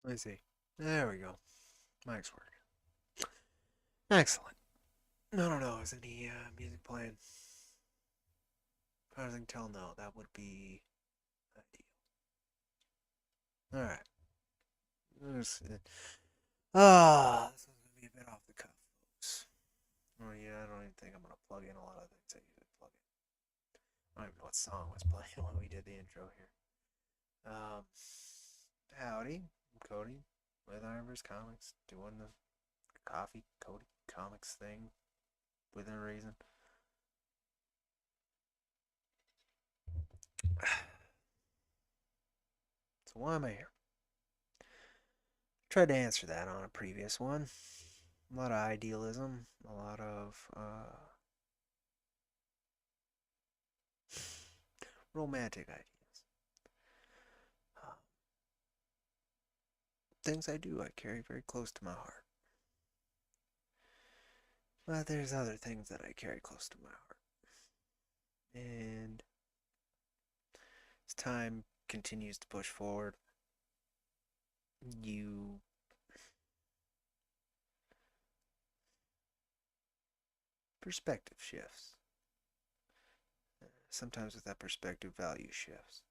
Let me see. There we go. Mic's working. Excellent. I don't know. Is any music playing? As far as I can tell, no. That would be ideal. All right. This one's gonna be a bit off the cuff, folks. Oh yeah, I don't even think I'm gonna plug in a lot of things I usually plug in. I don't even know what song was playing when we did the intro here. Um, howdy, I'm Cody with IronVerse Comics, doing the coffee Cody Comics thing within reason. So why am I here? Tried to answer that on a previous one. A lot of idealism, a lot of romantic ideas. Uh, Things I do, I carry very close to my heart. But there's other things that I carry close to my heart. And as time continues to push forward, you perspective shifts. Sometimes with that perspective, value shifts.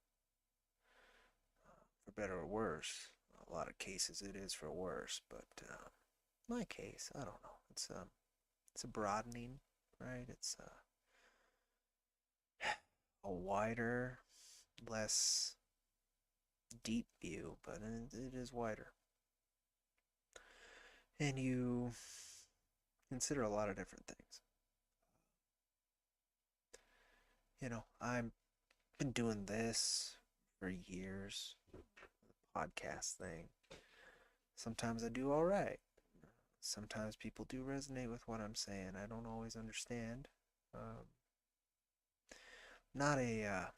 For better or worse. A lot of cases it is for worse, but my case, I don't know. It's a broadening, right? It's a wider, less deep view, but it is wider. And you consider a lot of different things. I've been doing this for years, the podcast thing. Sometimes I do all right. Sometimes people do resonate with what I'm saying. I don't always understand. Um, not a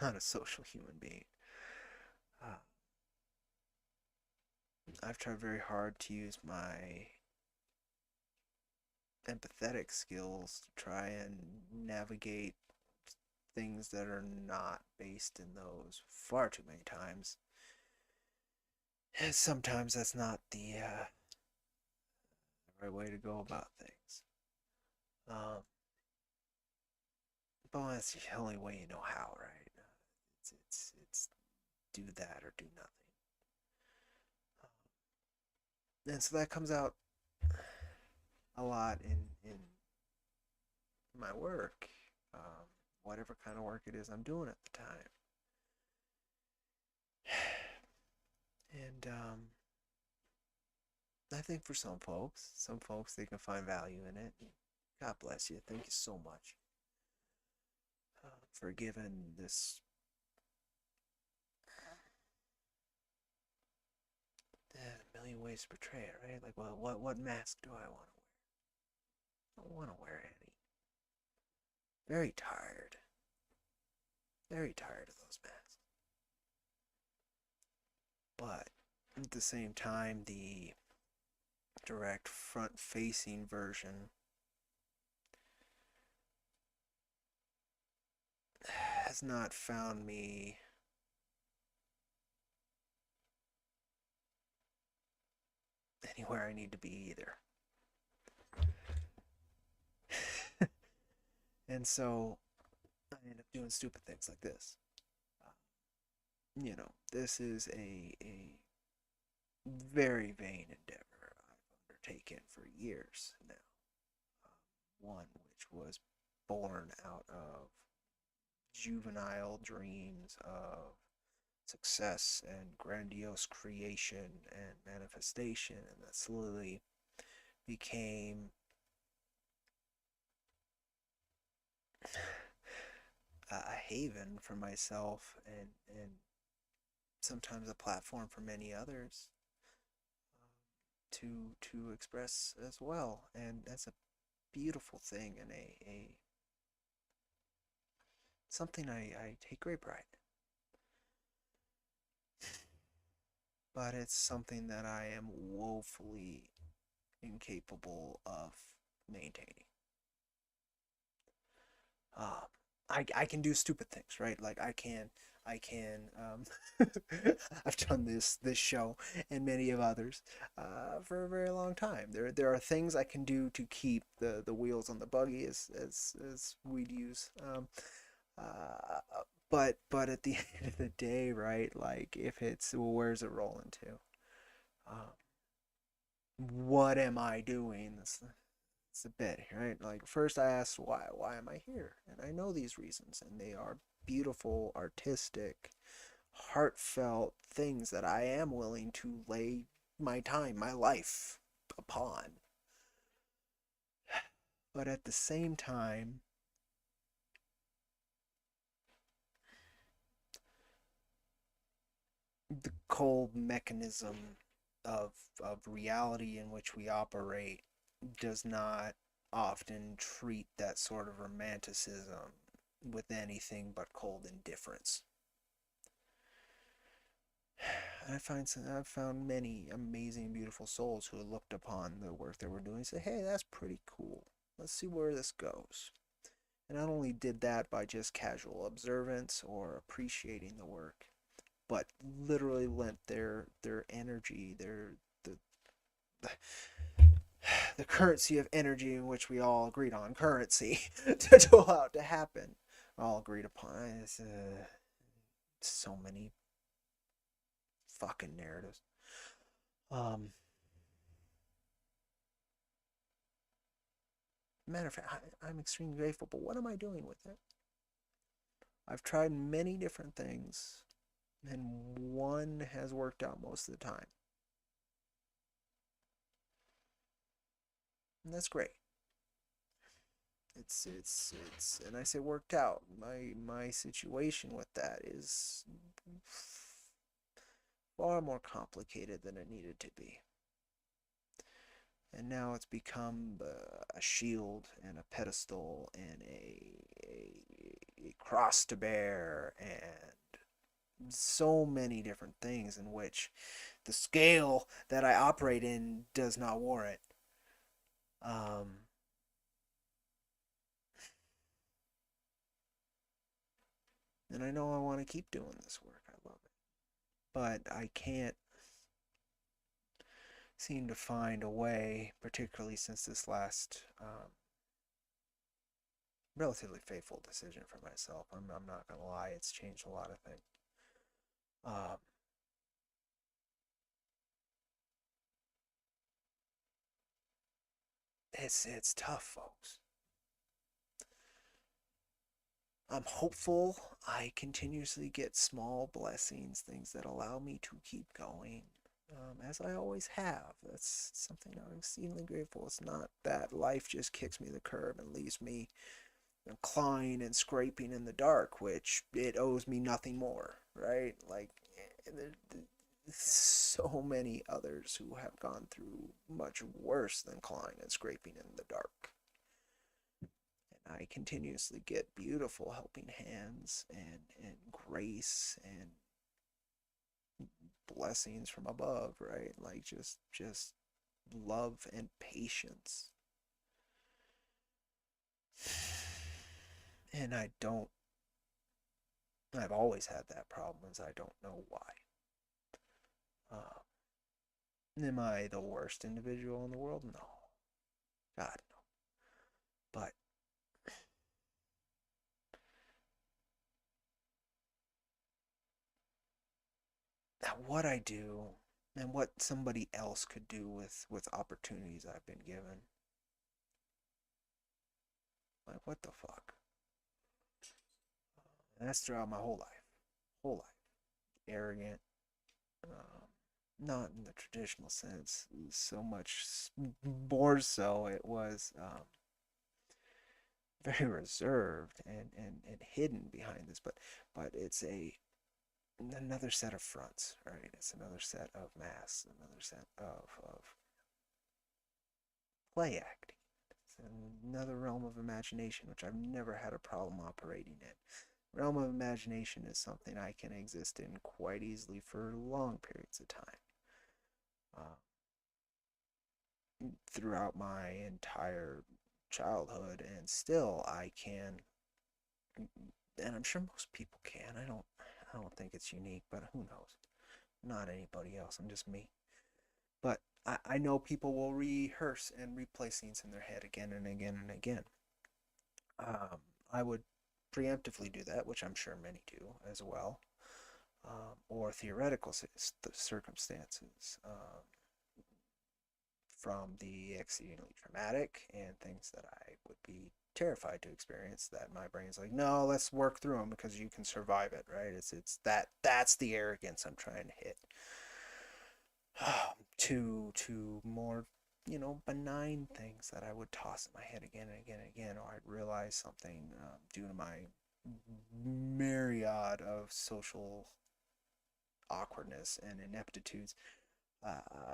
not a social human being. Uh, I've tried very hard to use my empathetic skills to try and navigate things that are not based in those far too many times. And sometimes that's not the right way to go about things. Um, but that's the only way you know how, right? It's do that or do nothing. And so that comes out a lot in my work, whatever kind of work it is I'm doing at the time. And I think for some folks they can find value in it. God bless you. Thank you so much for giving this a million ways to portray it, right? Like, what mask do I want to wear? I don't want to wear any. Very tired. Very tired of those masks. But at the same time, the direct front facing version has not found me anywhere I need to be either. And so I end up doing stupid things like this. This is a very vain endeavor I've undertaken for years now. One which was born out of juvenile dreams of success and grandiose creation and manifestation, and that slowly became a haven for myself and sometimes a platform for many others to express as well. And that's a beautiful thing and a something I take great pride in. But it's something that I am woefully incapable of maintaining. Um, I can do stupid things, right? Like I can. I've done this show and many of others for a very long time. There are things I can do to keep the wheels on the buggy, as we'd use. Uh, but at the end of the day, right? Like if it's, well, where's it rolling to? Um, what am I doing? It's a bit, right? Like first I asked why am I here? And I know these reasons, and they are beautiful, artistic, heartfelt things that I am willing to lay my time, my life upon. But at the same time, the cold mechanism of reality in which we operate does not often treat that sort of romanticism with anything but cold indifference. I've found many amazing, beautiful souls who looked upon the work that we're doing and said, "Hey, that's pretty cool. Let's see where this goes." And not only did that by just casual observance or appreciating the work, but literally lent their energy, the the currency of energy in which we all agreed on, currency, to allow it to happen. All agreed upon. It's, so many fucking narratives. Um, Matter of fact, I'm extremely grateful, but what am I doing with it? I've tried many different things, and one has worked out most of the time. And that's great. And I say worked out. My situation with that is far more complicated than it needed to be. And now it's become a shield and a pedestal and a cross to bear and so many different things in which the scale that I operate in does not warrant. Um, and I know I want to keep doing this work. I love it. But I can't seem to find a way, particularly since this last relatively faithful decision for myself. I'm not going to lie, it's changed a lot of things. Um, it's tough, folks. I'm hopeful. I continuously get small blessings, things that allow me to keep going, as I always have. That's something I'm exceedingly grateful. It's not that life just kicks me the curb and leaves me clawing and scraping in the dark, which it owes me nothing more, right? Like, so many others who have gone through much worse than clawing and scraping in the dark. I continuously get beautiful helping hands and grace and blessings from above, right? Like just love and patience. And I've always had that problem, is I don't know why. Uh, am I the worst individual in the world? No. God, no. But what I do and what somebody else could do with opportunities I've been given, like, what the fuck? And that's throughout my whole life. Whole life. Arrogant. Not in the traditional sense. So much more so, it was very reserved and hidden behind this. But it's another set of fronts, right? It's another set of masks, another set of play acting. It's another realm of imagination, which I've never had a problem operating in. Realm of imagination is something I can exist in quite easily for long periods of time. Uh, Throughout my entire childhood, and still I can, and I'm sure most people can. don't think it's unique, but who knows? Not anybody else. I'm just me. But I know people will rehearse and replay scenes in their head again and again and again. Um, I would preemptively do that, which I'm sure many do as well, or theoretical circumstances from the exceedingly traumatic and things that I would be terrified to experience. That my brain's like, no, let's work through them because you can survive it, right? That's the arrogance I'm trying to hit. To more, benign things that I would toss in my head again and again and again, or I'd realize something due to my myriad of social awkwardness and ineptitudes,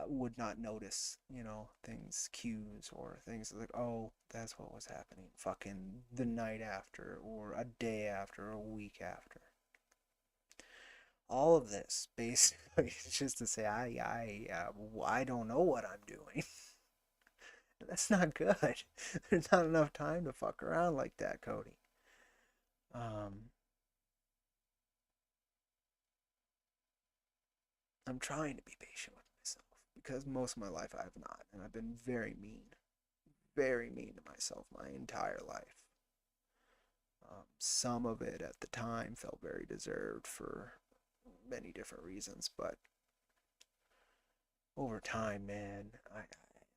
would not notice, things, cues, or things like, oh, that's what was happening fucking the night after, or a day after, or a week after. All of this basically is just to say I don't know what I'm doing. That's not good. There's not enough time to fuck around like that, Cody. Um, I'm trying to be patient with myself because most of my life I have not, and I've been very mean to myself my entire life. Some of it at the time felt very deserved for many different reasons, but over time, man,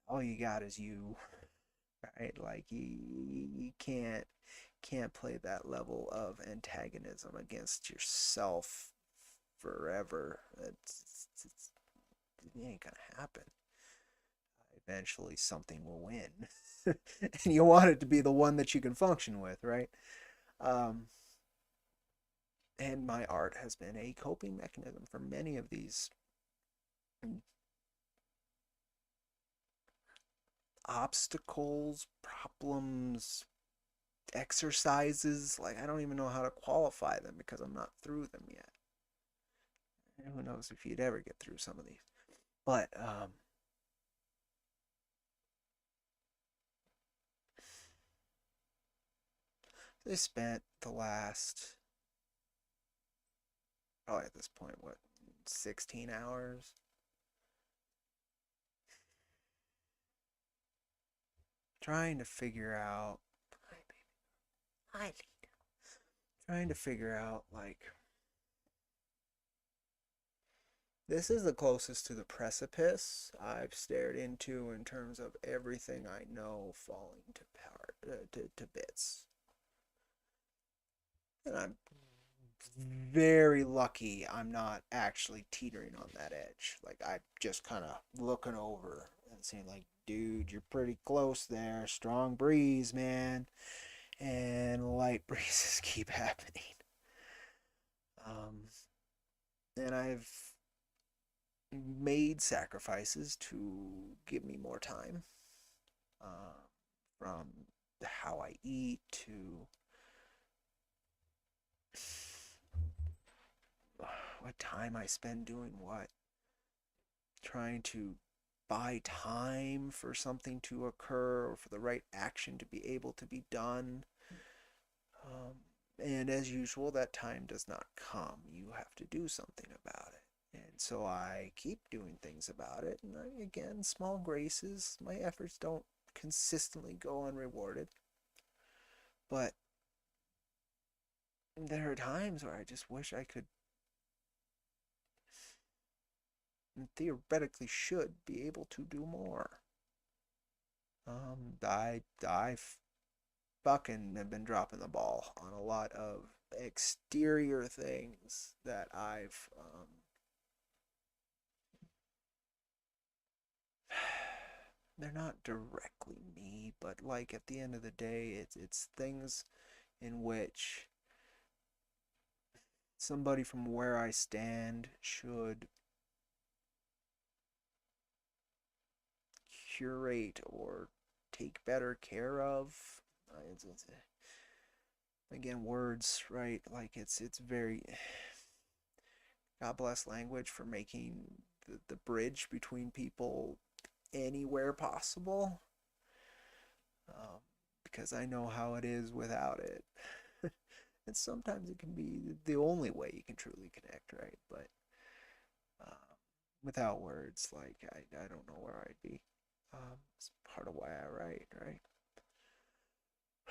all you got is you, right? Like you can't play that level of antagonism against yourself forever. It ain't gonna happen. Eventually, something will win, and you want it to be the one that you can function with, right? Um, and my art has been a coping mechanism for many of these obstacles, problems, exercises. Like, I don't even know how to qualify them because I'm not through them yet. And who knows if you'd ever get through some of these. But they spent the last, probably at this point, what, 16 hours trying to figure out, hi, trying to figure out, like, this is the closest to the precipice I've stared into in terms of everything I know falling to bits. And I'm very lucky I'm not actually teetering on that edge. Like, I'm just kind of looking over and seeing, like, dude, you're pretty close there. Strong breeze, man. And light breezes keep happening. Um, and I've made sacrifices to give me more time, uh, from how I eat to what time I spend doing what, trying to buy time for something to occur or for the right action to be able to be done. And as usual, that time does not come. You have to do something about it. And so I keep doing things about it. And again, small graces. My efforts don't consistently go unrewarded. But there are times where I just wish I could, and theoretically should, be able to do more. I fucking have been dropping the ball on a lot of exterior things that they're not directly me, but like at the end of the day, it's things in which somebody from where I stand should curate or take better care of. Again, words, right? Like it's very, God bless language for making the bridge between people anywhere possible. Um, because I know how it is without it. And sometimes it can be the only way you can truly connect, right? But um, without words, like I don't know where I'd be. It's part of why I write, right?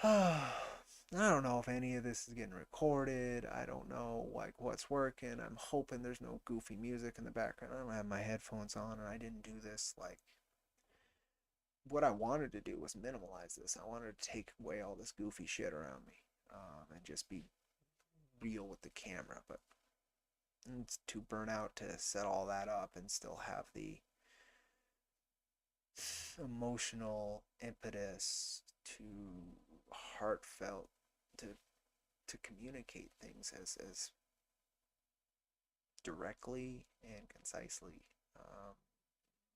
I don't know if any of this is getting recorded. I don't know like what's working. I'm hoping there's no goofy music in the background. I don't have my headphones on, and I didn't do this like what I wanted to do was minimalize this. I wanted to take away all this goofy shit around me, and just be real with the camera. But it's too burnt out to set all that up and still have the emotional impetus to heartfelt to communicate things as directly and concisely,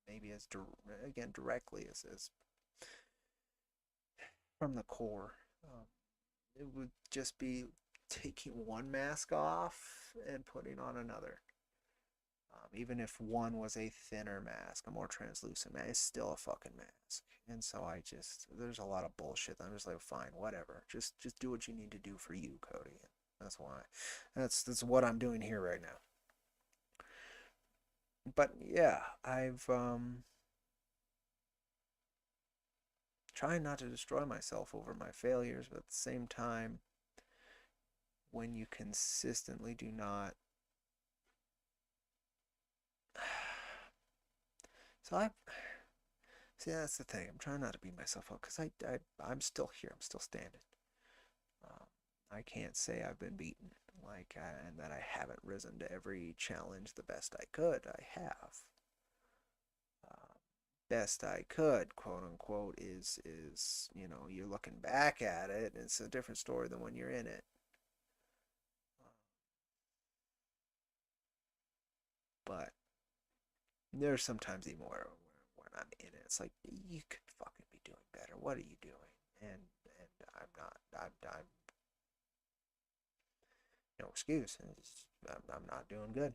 maybe as again directly as from the core. It would just be taking one mask off and putting on another. Even if one was a thinner mask, a more translucent mask, it's still a fucking mask. And so there's a lot of bullshit. I'm just like, fine, whatever. Just do what you need to do for you, Cody. That's why. That's what I'm doing here right now. But yeah, I've trying not to destroy myself over my failures, but at the same time, when you consistently do not. So I see that's the thing. I'm trying not to beat myself up because I'm still here. I'm still standing. Um, I can't say I've been beaten and that I haven't risen to every challenge the best I could. I have. Best I could, quote unquote, is you're looking back at it. And it's a different story than when you're in it. But there's sometimes even where when I'm in it, it's like you could fucking be doing better. What are you doing? And I'm not. I'm no excuse. I'm not doing good.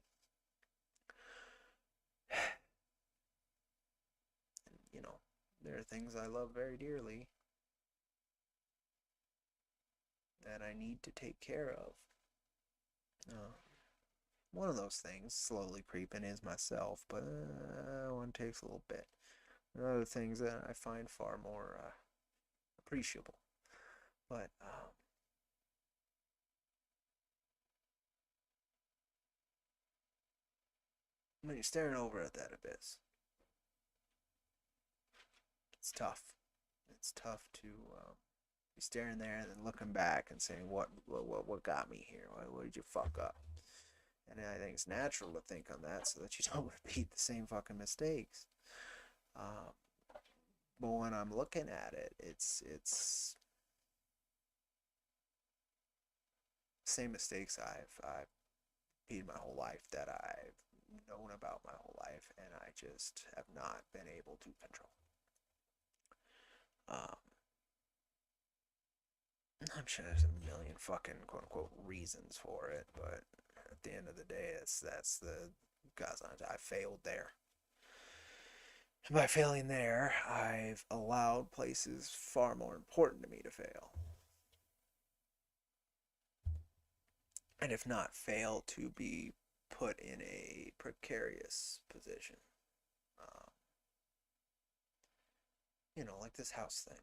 And, there are things I love very dearly that I need to take care of. Uh, One of those things slowly creeping is myself, but one takes a little bit. There are other things that I find far more appreciable. But when you're staring over at that abyss, it's tough. It's tough to be staring there and then looking back and saying, what got me here? What did you fuck up? And I think it's natural to think on that so that you don't repeat the same fucking mistakes. Um, but when I'm looking at it, it's same mistakes I've repeated my whole life that I've known about my whole life, and I just have not been able to control. Um, I'm sure there's a million fucking quote unquote reasons for it, but at the end of the day, that's the guys. I failed there. And by failing there, I've allowed places far more important to me to fail. And if not fail, to be put in a precarious position. Um, like this house thing.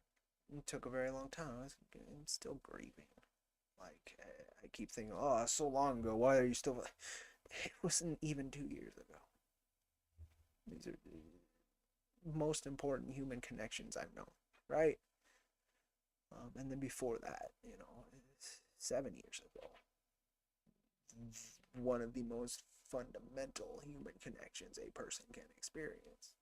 It took a very long time. I'm still grieving. Like, I keep thinking, oh, that's so long ago. Why are you still. It wasn't even 2 years ago. These are the most important human connections I've known, right? And then before that, 7 years ago, one of the most fundamental human connections a person can experience.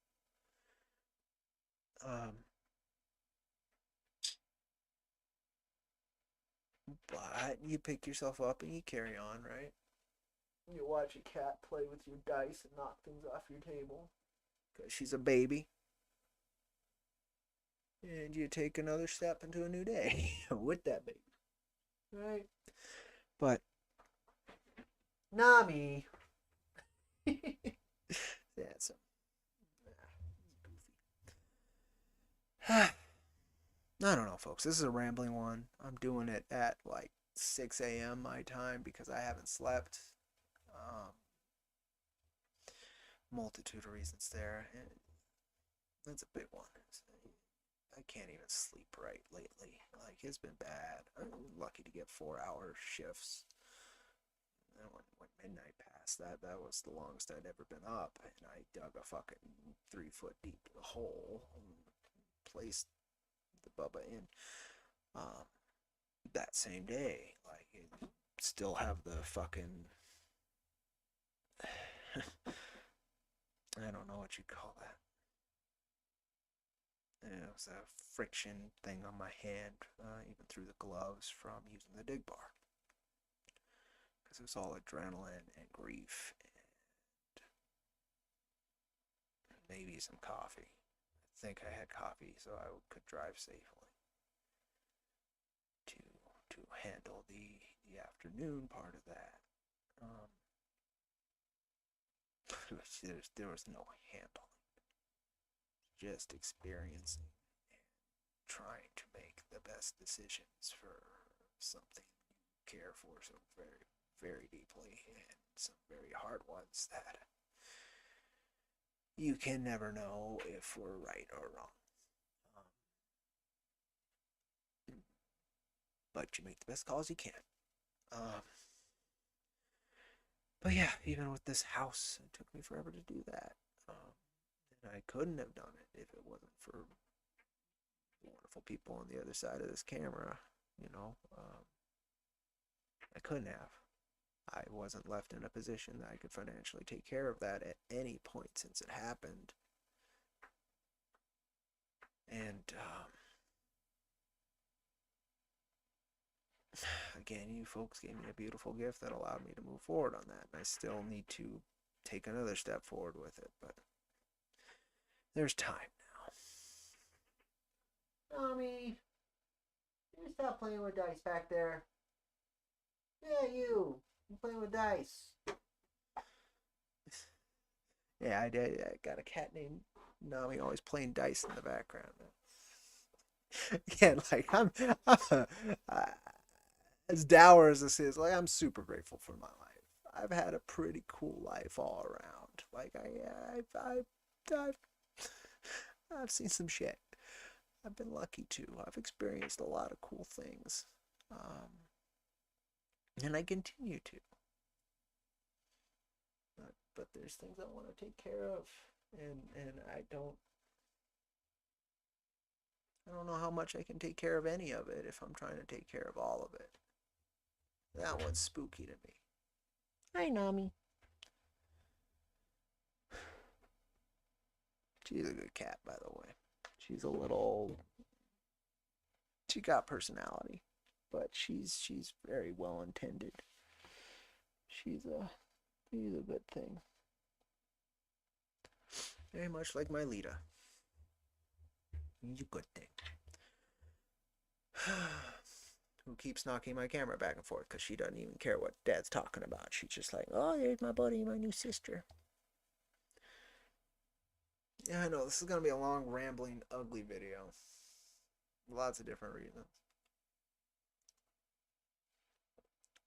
But you pick yourself up and you carry on, right? You watch a cat play with your dice and knock things off your table because she's a baby. And you take another step into a new day with that baby, right? But Nami. Yeah, so I don't know, folks. This is a rambling one. I'm doing it at like 6 a.m. my time because I haven't slept. Um, Multitude of reasons there. And that's a big one. I can't even sleep right lately. Like, it's been bad. I'm lucky to get 4-hour shifts. And when midnight passed, that was the longest I'd ever been up. And I dug a fucking 3-foot deep hole and placed the Bubba in. That same day, like, it still have the fucking I don't know what you'd call that. It was a friction thing on my hand, even through the gloves from using the dig bar. Because it was all adrenaline and grief and maybe some coffee. I think I had coffee so I could drive safely to handle the afternoon part of that. There was no handling, just experiencing and trying to make the best decisions for something you care for so very, very deeply, and some very hard ones that you can never know if we're right or wrong. But you make the best calls you can. But yeah, even with this house, it took me forever to do that. And I couldn't have done it if it wasn't for wonderful people on the other side of this camera. I couldn't have. I wasn't left in a position that I could financially take care of that at any point since it happened. And again, you folks gave me a beautiful gift that allowed me to move forward on that. And I still need to take another step forward with it, but there's time now. Tommy, you stop playing with dice back there. Yeah, you. I'm playing with dice. Yeah, I got a cat named Nami always playing dice in the background. Again, like I'm as dour as this is, like, I'm super grateful for my life. I've had a pretty cool life all around. Like I've seen some shit. I've been lucky too. I've experienced a lot of cool things, and I continue to. But there's things I want to take care of, and I don't know how much I can take care of any of it if I'm trying to take care of all of it. That one's spooky to me. Hi, Nami. She's a good cat, by the way. She's a little. She got personality, but she's very well intended. She's a good thing. Very much like my Lita. He's a good thing. Who keeps knocking my camera back and forth because she doesn't even care what Dad's talking about. She's just like, oh, there's my buddy, my new sister. Yeah, I know, this is going to be a long, rambling, ugly video. Lots of different reasons.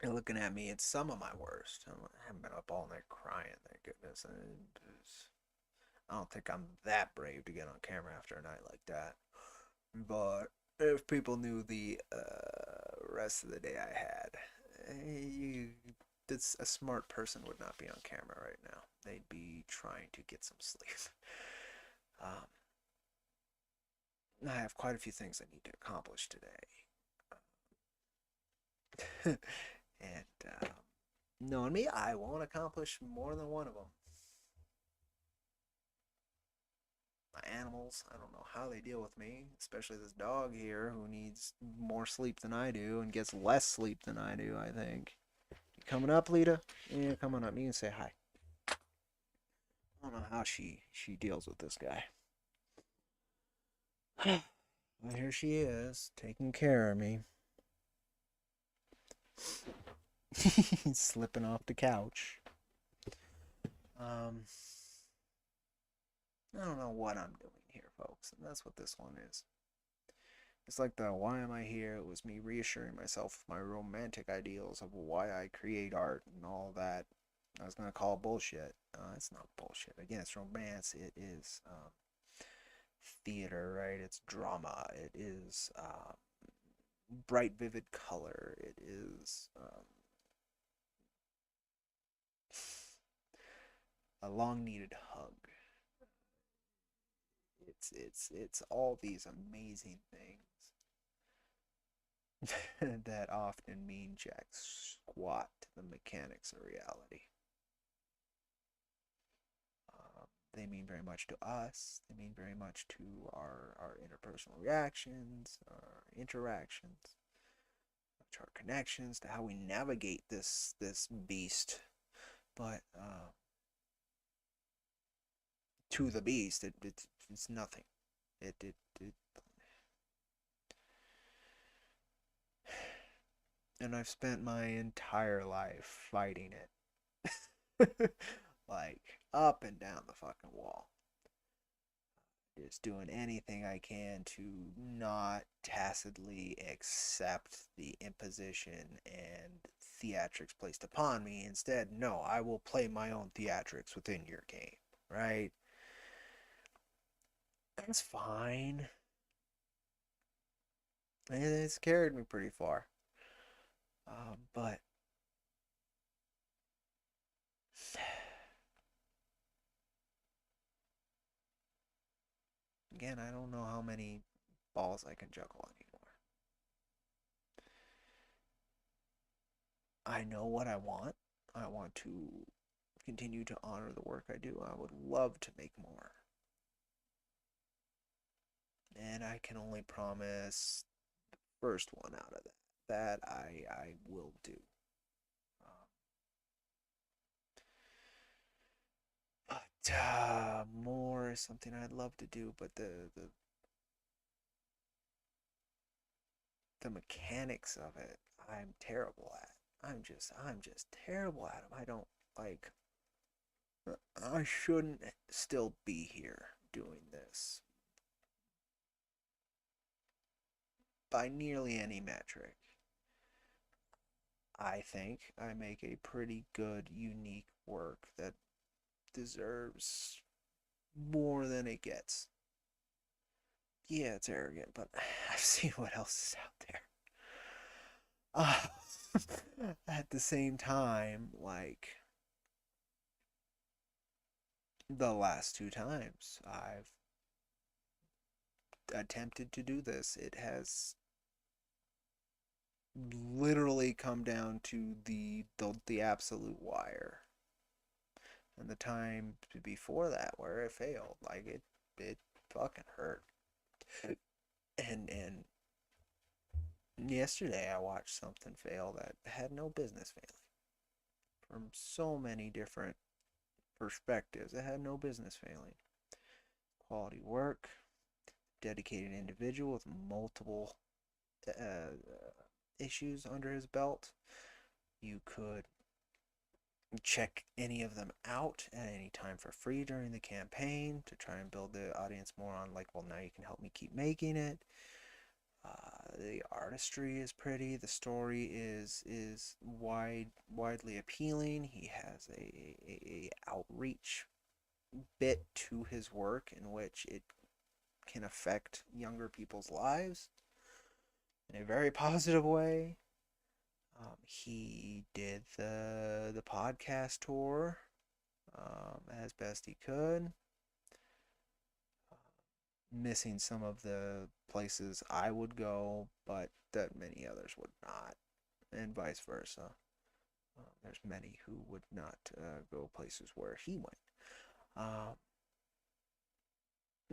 You're looking at me, it's some of my worst. I haven't been up all night crying, thank goodness. I don't think I'm that brave to get on camera after a night like that. But if people knew the rest of the day I had, a smart person would not be on camera right now. They'd be trying to get some sleep. I have quite a few things I need to accomplish today. And knowing me, I won't accomplish more than one of them. My animals, I don't know how they deal with me, especially this dog here who needs more sleep than I do and gets less sleep than I do, I think. You coming up, Lita? Yeah, come on up. You can say hi. I don't know how she deals with this guy. Well, here she is, taking care of me. He's slipping off the couch. I don't know what I'm doing here, folks, and that's what this one is. It's like the why am I here? It was me reassuring myself of my romantic ideals of why I create art and all that. I was gonna call it bullshit. It's not bullshit. Again, it's romance. It is theater, right? It's drama. It is bright, vivid color. It is a long-needed hug. It's all these amazing things that often mean jack squat to the mechanics of reality. They mean very much to us. They mean very much to our interpersonal reactions, our interactions, to our connections, to how we navigate this beast. But to the beast, it's nothing. It and I've spent my entire life fighting it. Like up and down the fucking wall. Just doing anything I can to not tacitly accept the imposition and theatrics placed upon me. Instead, no, I will play my own theatrics within your game, right? That's fine. And it's carried me pretty far. But again, I don't know how many balls I can juggle anymore. I know what I want. I want to continue to honor the work I do. I would love to make more. And I can only promise the first one out of that I will do. Um, but more is something I'd love to do, but the mechanics of it, I'm terrible at. I'm just terrible at them. I don't like. I shouldn't still be here doing this by nearly any metric. I think I make a pretty good, unique work that deserves more than it gets. Yeah, it's arrogant, but I've seen what else is out there. Uh, at the same time, like the last two times I've attempted to do this, it has literally come down to the absolute wire. And the time before that where it failed, like it fucking hurt. And yesterday I watched something fail that had no business failing from so many different perspectives. It had no business failing. Quality work, dedicated individual with multiple uh, issues under his belt. You could check any of them out at any time for free during the campaign to try and build the audience more on like, well, now you can help me keep making it. The artistry is pretty. The story is widely appealing. He has a outreach bit to his work in which it can affect younger people's lives in a very positive way. He did the podcast tour as best he could, missing some of the places I would go, but that many others would not, and vice versa. There's many who would not go places where he went. Um,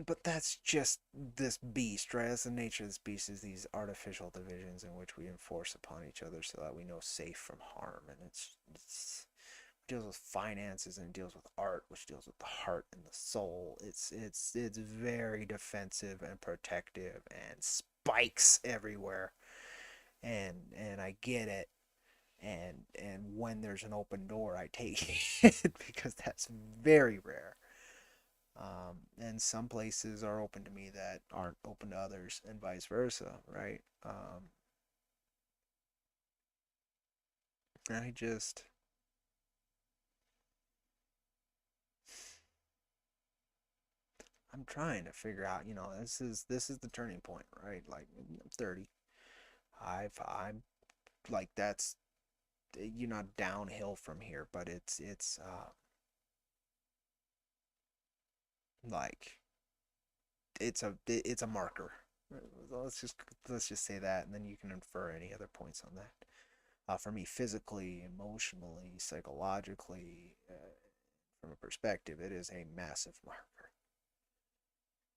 but that's just this beast, right? That's the nature of this beast, is these artificial divisions in which we enforce upon each other so that we know safe from harm. And it deals with finances and it deals with art, which deals with the heart and the soul. It's very defensive and protective and spikes everywhere. And I get it. And when there's an open door, I take it because that's very rare. And some places are open to me that aren't open to others, and vice versa, right? I just I'm trying to figure out, this is the turning point, right? Like I'm 30. I'm like that's downhill from here, but like it's a marker. Let's just say that, and then you can infer any other points on that. For me, physically, emotionally, psychologically, from a perspective, it is a massive marker.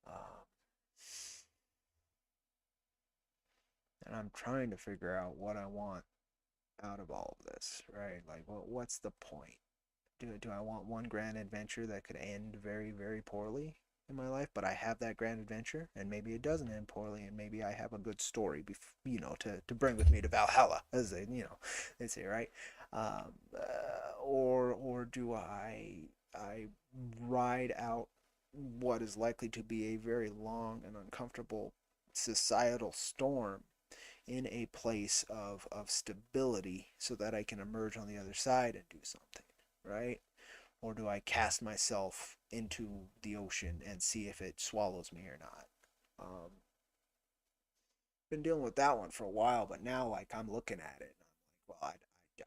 Um, and I'm trying to figure out what I want out of all of this, right? Like, what's the point? Do I want one grand adventure that could end very, very poorly in my life, but I have that grand adventure, and maybe it doesn't end poorly, and maybe I have a good story, to bring with me to Valhalla, as they say, right? Or do I ride out what is likely to be a very long and uncomfortable societal storm in a place of stability so that I can emerge on the other side and do something, right? Or do I cast myself into the ocean and see if it swallows me or not? Been dealing with that one for a while, but now like I'm looking at it and I'm like, well, I don't know.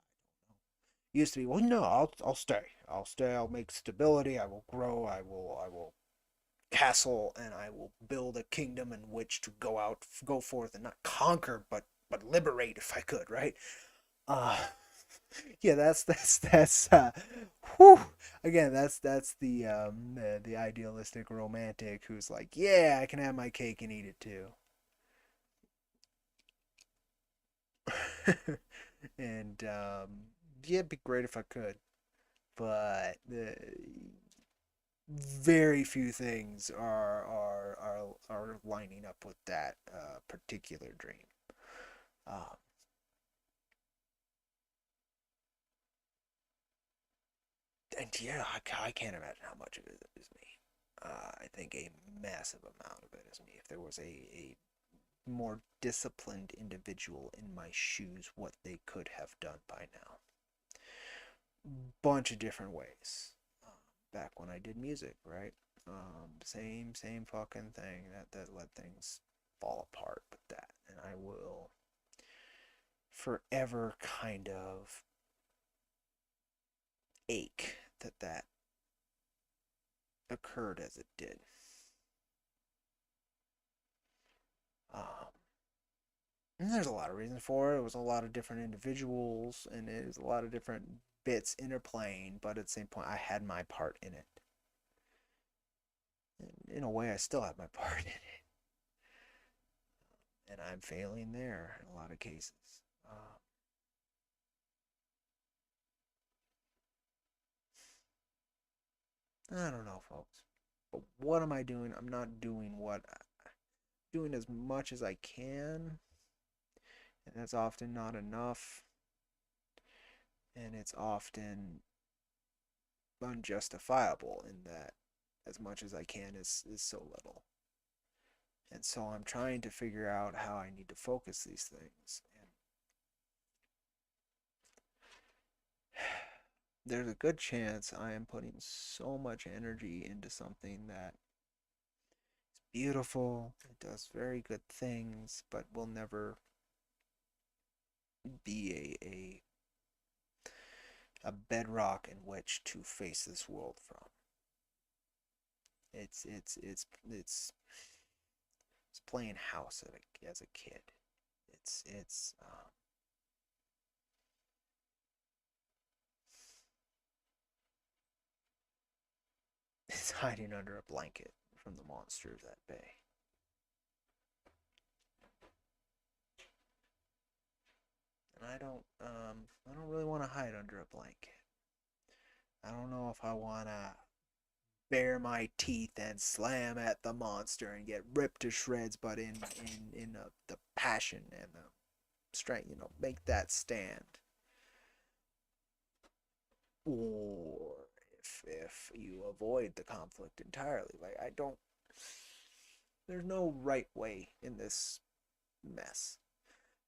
Used to be, well, no, I'll stay. I'll stay. I'll make stability. I will grow. I will castle, and I will build a kingdom in which to go forth and not conquer, but liberate if I could, right? Uh yeah, whew. Again, that's the idealistic romantic who's like, yeah, I can have my cake and eat it too. And yeah, it'd be great if I could, but very few things are lining up with that particular dream. Um, and yeah, I can't imagine how much of it is me. I think a massive amount of it is me. If there was a more disciplined individual in my shoes, what they could have done by now. Bunch of different ways. Back when I did music, right? Same fucking thing that let things fall apart with that, and I will forever kind of ache that occurred as it did. Um, and there's a lot of reasons for it. It was a lot of different individuals, and it was a lot of different bits interplaying. But at the same point, I had my part in it. And in a way, I still have my part in it, and I'm failing there in a lot of cases. I don't know, folks. But what am I doing? I'm not doing what doing as much as I can, and that's often not enough, and it's often unjustifiable in that as much as I can is so little. And so I'm trying to figure out how I need to focus these things. And there's a good chance I am putting so much energy into something that is beautiful, it does very good things, but will never be a bedrock in which to face this world from. It's it's it's it's it's playing house as a kid. It's hiding under a blanket from the monsters at bay. And I don't really want to hide under a blanket. I don't know if I want to bare my teeth and slam at the monster and get ripped to shreds, but in the passion and the strength, make that stand. Or if you avoid the conflict entirely. Like I don't there's no right way in this mess.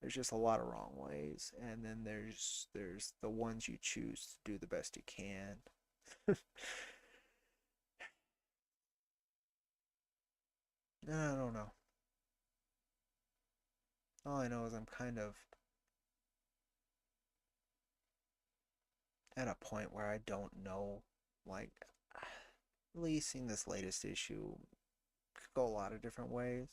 There's just a lot of wrong ways, and then there's the ones you choose to do the best you can. I don't know. All I know is I'm kind of at a point where I don't know, like, releasing this latest issue could go a lot of different ways.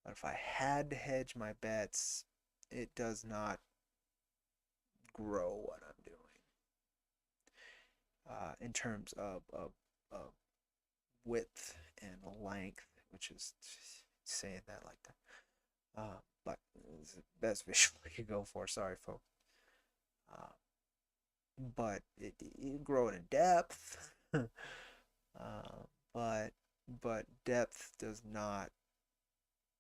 But if I had to hedge my bets, it does not grow what I'm doing. In terms of width and length, which is saying that like that. But it's the best visual I could go for. Sorry, folks. Uh, but it grow in depth. But depth does not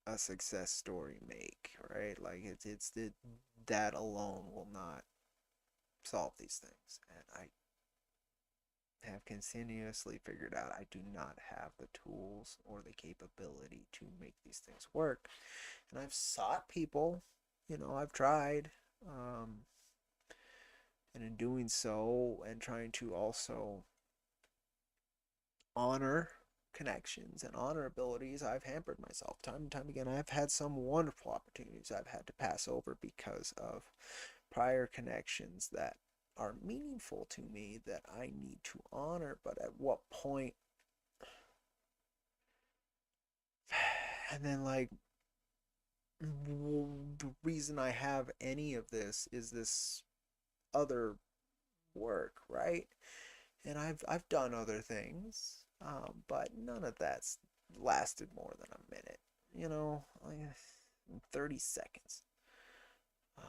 a success story make, right? Like that alone will not solve these things, and I have continuously figured out I do not have the tools or the capability to make these things work. And I've sought people, I've tried, and in doing so and trying to also honor connections and honor abilities, I've hampered myself time and time again. I've had some wonderful opportunities I've had to pass over because of prior connections that are meaningful to me that I need to honor, but at what point? And then, like, the reason I have any of this is this other work, right? And I've done other things, but none of that's lasted more than a minute, like 30 seconds. Um,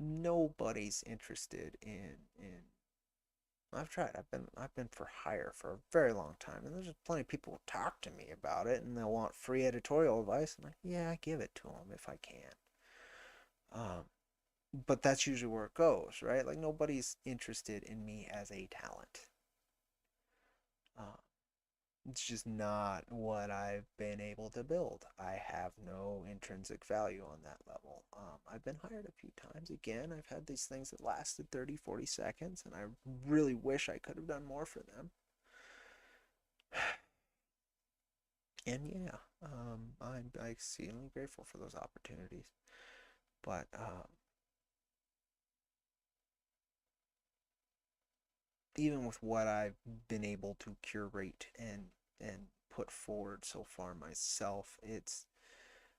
Nobody's interested in I've tried. I've been for hire for a very long time, and there's just plenty of people who talk to me about it, and they'll want free editorial advice. I'm like, yeah, I give it to them if I can. Um, but that's usually where it goes, right? Like nobody's interested in me as a talent. Uh, it's just not what I've been able to build. I have no intrinsic value on that level. I've been hired a few times. Again, I've had these things that lasted 30, 40 seconds, and I really wish I could have done more for them. And yeah, I'm exceedingly grateful for those opportunities. But even with what I've been able to curate and put forward so far myself, it's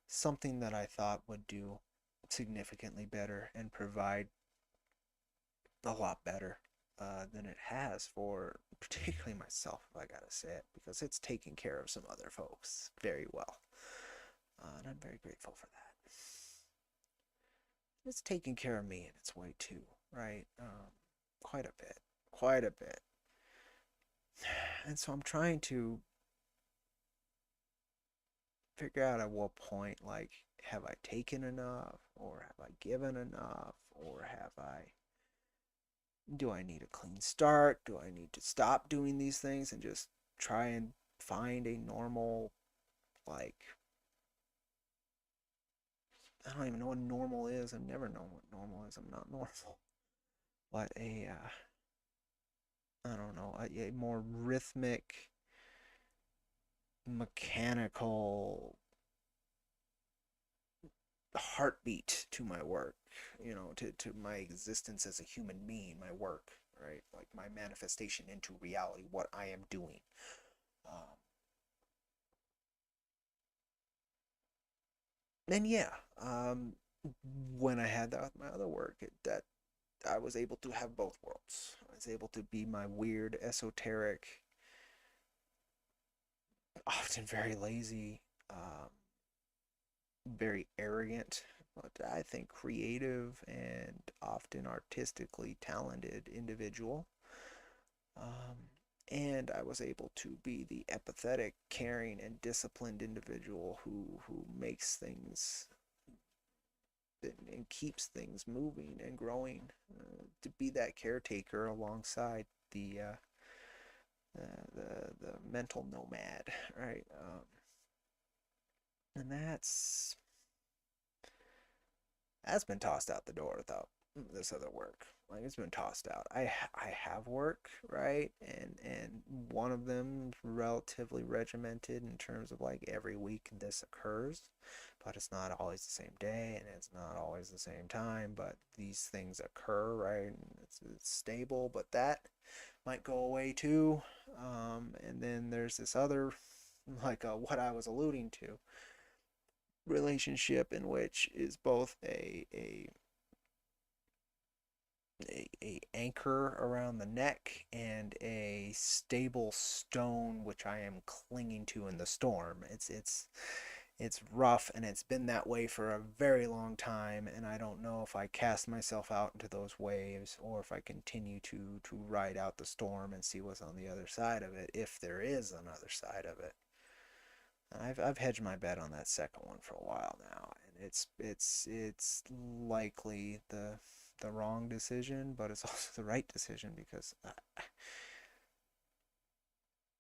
something that I thought would do significantly better and provide a lot better than it has for particularly myself, if I gotta say it, because it's taking care of some other folks very well. And I'm very grateful for that. It's taking care of me in its way too, right? Quite a bit, quite a bit. And so I'm trying to figure out at what point, like, have I taken enough, or have I given enough, or have I do I need a clean start? Do I need to stop doing these things and just try and find a normal, like, I don't even know what normal is. I've never known what normal is. I'm not normal. But I don't know, a more rhythmic, mechanical heartbeat to my work, to my existence as a human being, my work, right? Like my manifestation into reality, what I am doing. Um, and yeah, when I had that with my other work, that I was able to have both worlds. I was able to be my weird, esoteric, often very lazy, very arrogant, but I think creative and often artistically talented individual. And I was able to be the empathetic, caring, and disciplined individual who makes things and keeps things moving and growing, to be that caretaker alongside the mental nomad, right? And that's been tossed out the door without this other work. Like, it's been tossed out. I have work, right, and one of them relatively regimented in terms of like every week this occurs, but it's not always the same day and it's not always the same time. But these things occur, right? And it's stable, but that might go away too. And then there's this other, like, what I was alluding to, relationship in which is both a anchor around the neck and a stable stone which I am clinging to in the storm. It's rough, and it's been that way for a very long time, and I don't know if I cast myself out into those waves or if I continue to ride out the storm and see what's on the other side of it, if there is another side of it. I've hedged my bet on that second one for a while now, and it's likely the wrong decision, but it's also the right decision because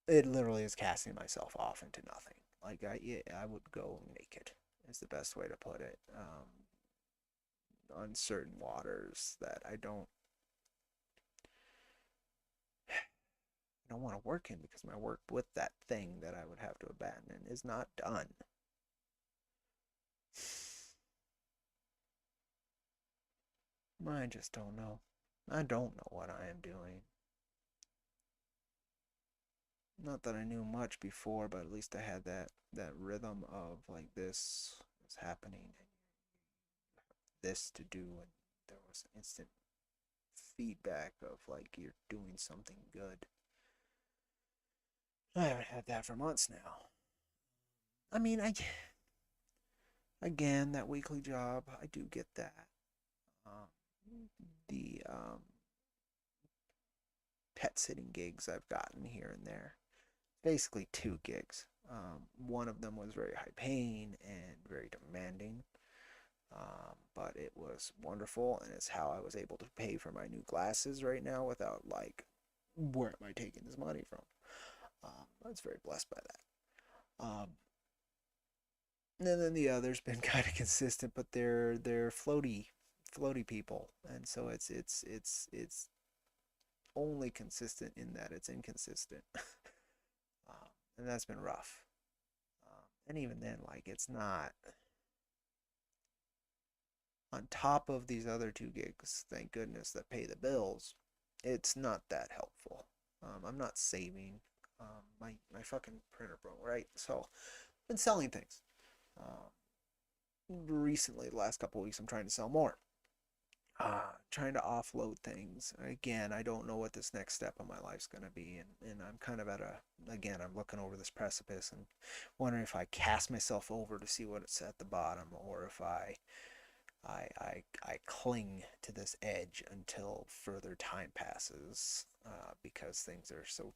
it literally is casting myself off into nothing. Like, I would go naked is the best way to put it. Uncertain waters that I don't want to work in, because my work with that thing that I would have to abandon is not done. I just don't know. I don't know what I am doing. Not that I knew much before, but at least I had that rhythm of like, this is happening and this to do, and there was instant feedback of like, you're doing something good. I haven't had that for months now. I mean, again, that weekly job, I do get that. Um, the pet sitting gigs I've gotten here and there, basically two gigs. One of them was very high paying and very demanding, but it was wonderful, and it's how I was able to pay for my new glasses right now without like, where am I taking this money from? I was very blessed by that. And then the other's been kind of consistent, but they're floaty people, and so it's only consistent in that it's inconsistent, and that's been rough. And even then, like, it's not on top of these other two gigs, thank goodness, that pay the bills. It's not that helpful. I'm not saving. My fucking printer broke, right? So I've been selling things. Recently, the last couple of weeks, I'm trying to sell more. Trying to offload things. Again, I don't know what this next step of my life's going to be, and I'm kind of again, I'm looking over this precipice and wondering if I cast myself over to see what's at the bottom, or if I cling to this edge until further time passes, because things are so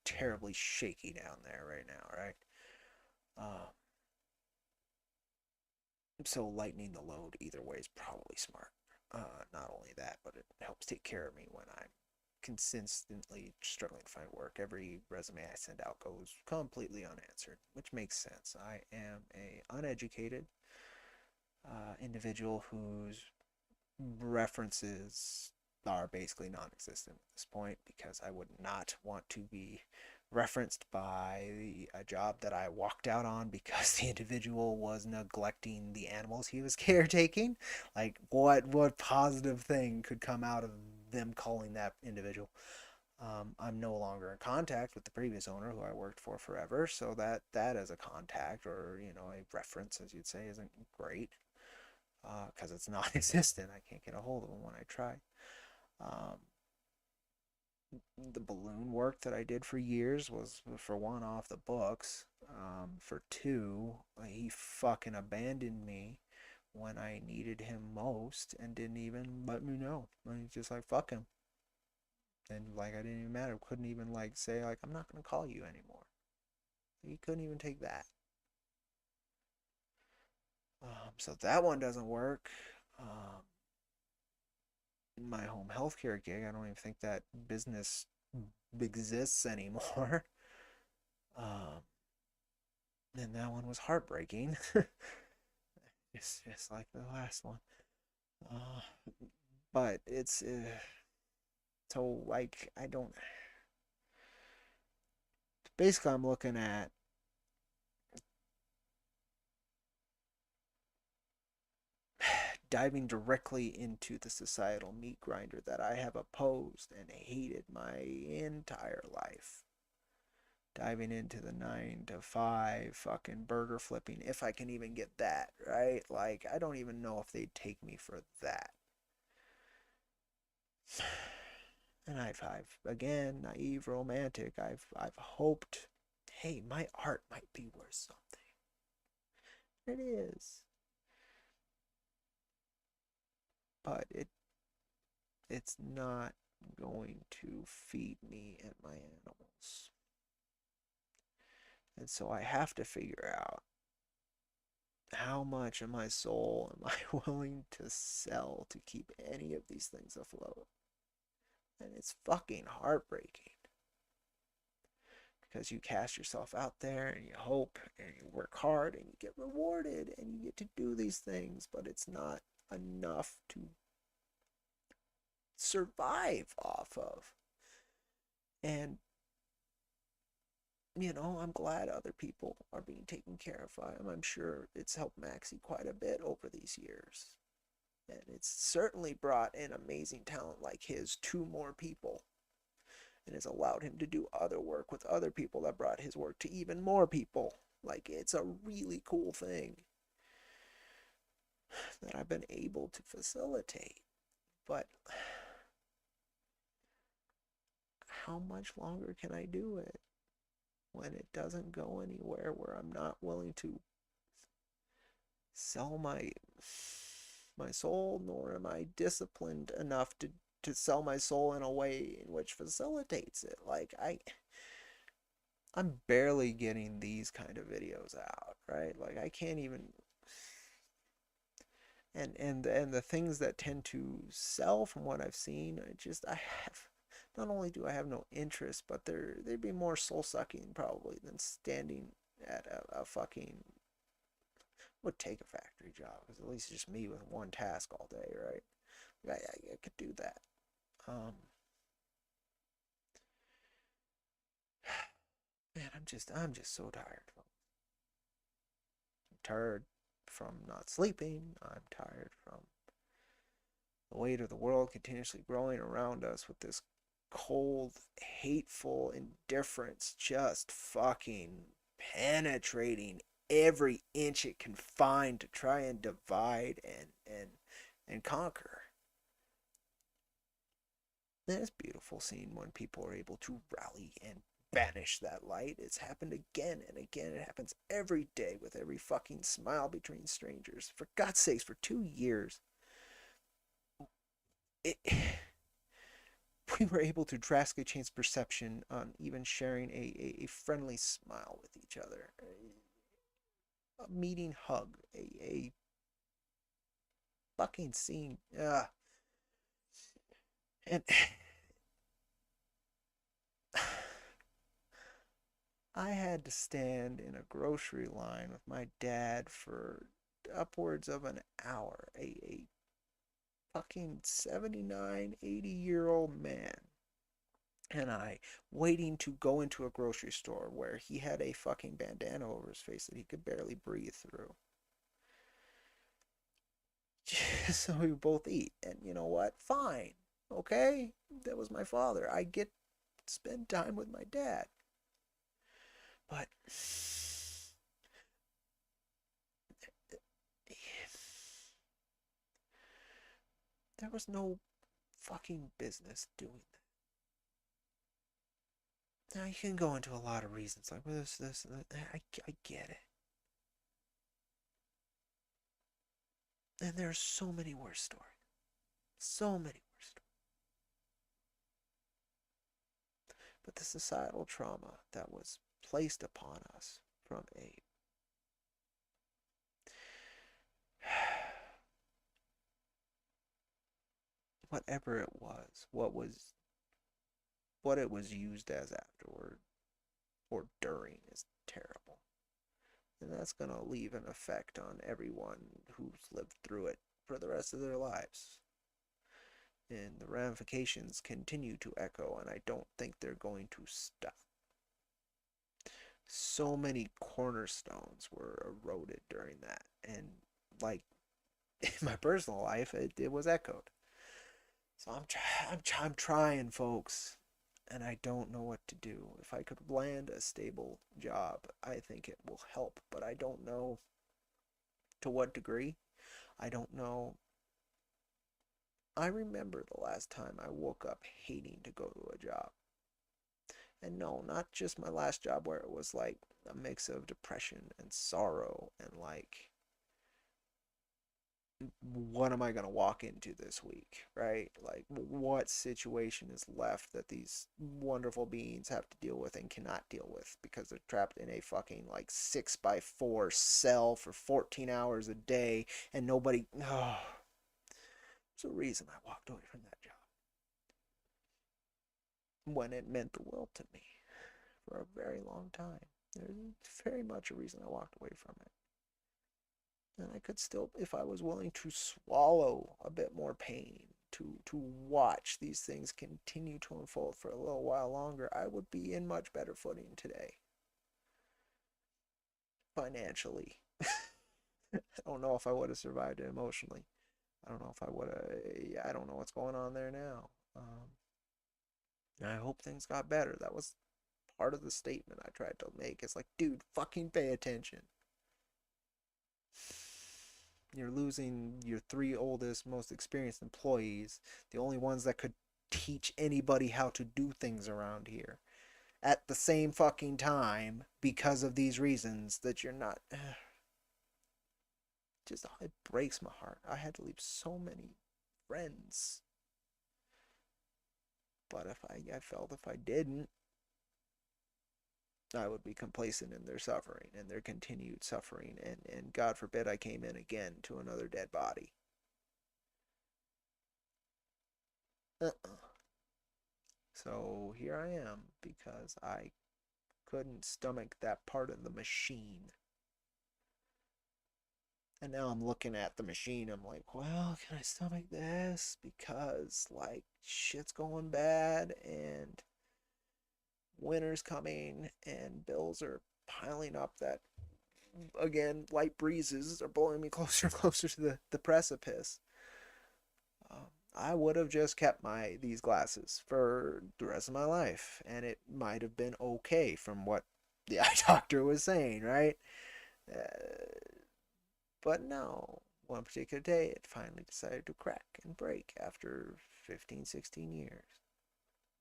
terribly shaky down there right now, right? Um, so lightening the load either way is probably smart. Not only that, but it helps take care of me when I'm consistently struggling to find work. Every resume I send out goes completely unanswered, which makes sense. I am a uneducated individual whose references are basically non-existent at this point, because I would not want to be referenced by a job that I walked out on because the individual was neglecting the animals he was caretaking. Like, what positive thing could come out of them calling that individual? I'm no longer in contact with the previous owner, who I worked for forever, so that as a contact, or a reference, as you'd say, isn't great, because it's non-existent. I can't get a hold of him when I try. Um, the balloon work that I did for years was, for one, off the books. For two, he fucking abandoned me when I needed him most and didn't even let me know. And he's just like, fuck him. And like, I didn't even matter. Couldn't even like say like, I'm not gonna call you anymore. He couldn't even take that. So that one doesn't work. Um, my home healthcare gig, I don't even think that business exists anymore. Um, and that one was heartbreaking. just like the last one. Uh, but it's so like I don't. Basically, I'm looking at diving directly into the societal meat grinder that I have opposed and hated my entire life. Diving into the 9 to 5 fucking burger flipping, if I can even get that, right? Like, I don't even know if they'd take me for that. And I've again, naive romantic, I've hoped, hey, my art might be worth something. It is. But it's not going to feed me and my animals. And so I have to figure out how much of my soul am I willing to sell to keep any of these things afloat. And it's fucking heartbreaking. Because you cast yourself out there and you hope and you work hard and you get rewarded and you get to do these things, but it's not enough to survive off of. And I'm glad other people are being taken care of by him. I'm sure it's helped Maxie quite a bit over these years. And it's certainly brought an amazing talent like his to more people. And has allowed him to do other work with other people that brought his work to even more people. Like, it's a really cool thing that I've been able to facilitate. But how much longer can I do it when it doesn't go anywhere, where I'm not willing to sell my soul, nor am I disciplined enough to sell my soul in a way in which facilitates it? Like, I'm barely getting these kind of videos out, right? Like, I can't even. And the things that tend to sell, from what I've seen, I have. Not only do I have no interest, but they'd be more soul sucking probably than standing at a fucking. Would take a factory job, because at least it's just me with one task all day, right? I could do that. Man, I'm just so tired. I'm tired from not sleeping. I'm tired from the weight of the world continuously growing around us with this cold, hateful indifference just fucking penetrating every inch it can find to try and divide and conquer. And it's beautiful seeing when people are able to rally and banish that light. It's happened again and again. It happens every day with every fucking smile between strangers. For God's sakes, for 2 years, it, we were able to drastically change perception on even sharing a friendly smile with each other. A meeting hug. A fucking scene. And I had to stand in a grocery line with my dad for upwards of an hour. A fucking 79, 80-year-old man. And I waiting to go into a grocery store where he had a fucking bandana over his face that he could barely breathe through. So we both eat. And you know what? Fine. Okay? That was my father. I get to spend time with my dad. But there was no fucking business doing that. Now, you can go into a lot of reasons, like, well, this, I get it. And there are so many worse stories. So many worse stories. But the societal trauma that was placed upon us from a whatever it was, what it was used as afterward or during is terrible. And that's going to leave an effect on everyone who's lived through it for the rest of their lives. And the ramifications continue to echo, and I don't think they're going to stop. So many cornerstones were eroded during that, and like in my personal life, it was echoed. So I'm trying, folks, and I don't know what to do. If I could land a stable job, I think it will help, but I don't know to what degree. I don't know. I remember the last time I woke up hating to go to a job. And no, not just my last job where it was like a mix of depression and sorrow and like, what am I going to walk into this week, right? Like, what situation is left that these wonderful beings have to deal with and cannot deal with because they're trapped in a fucking like 6x4 cell for 14 hours a day and nobody. Oh, there's a reason I walked away from that job when it meant the world to me for a very long time. There's very much a reason I walked away from it. And I could still, if I was willing to swallow a bit more pain, to watch these things continue to unfold for a little while longer, I would be in much better footing today. Financially. I don't know if I would have survived it emotionally. I don't know if I would have. I don't know what's going on there now. I hope things got better. That was part of the statement I tried to make. It's like, dude, fucking pay attention. You're losing your three oldest, most experienced employees, the only ones that could teach anybody how to do things around here at the same fucking time because of these reasons that you're not. Just, it breaks my heart. I had to leave so many friends. But I felt if I didn't, I would be complacent in their suffering and their continued suffering. And God forbid I came in again to another dead body. So here I am because I couldn't stomach that part of the machine. And now I'm looking at the machine. I'm like, well, can I stomach this? Because, like, shit's going bad and winter's coming and bills are piling up that, again, light breezes are blowing me closer and closer to the precipice. I would have just kept these glasses for the rest of my life, and it might have been okay from what the eye doctor was saying, right? But no, one particular day it finally decided to crack and break after 15, 16 years.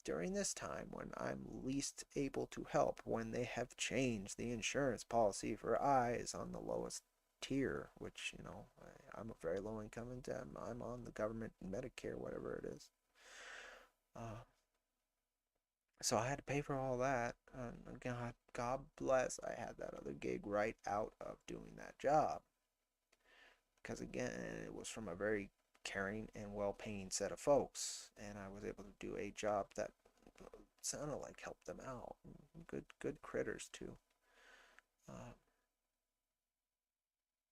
During this time when I'm least able to help, when they have changed the insurance policy for eyes on the lowest tier, which, I'm a very low income and I'm on the government Medicare, whatever it is. So I had to pay for all that. And God bless, I had that other gig right out of doing that job. Because again, it was from a very caring and well-paying set of folks, and I was able to do a job that sounded like helped them out. Good critters too.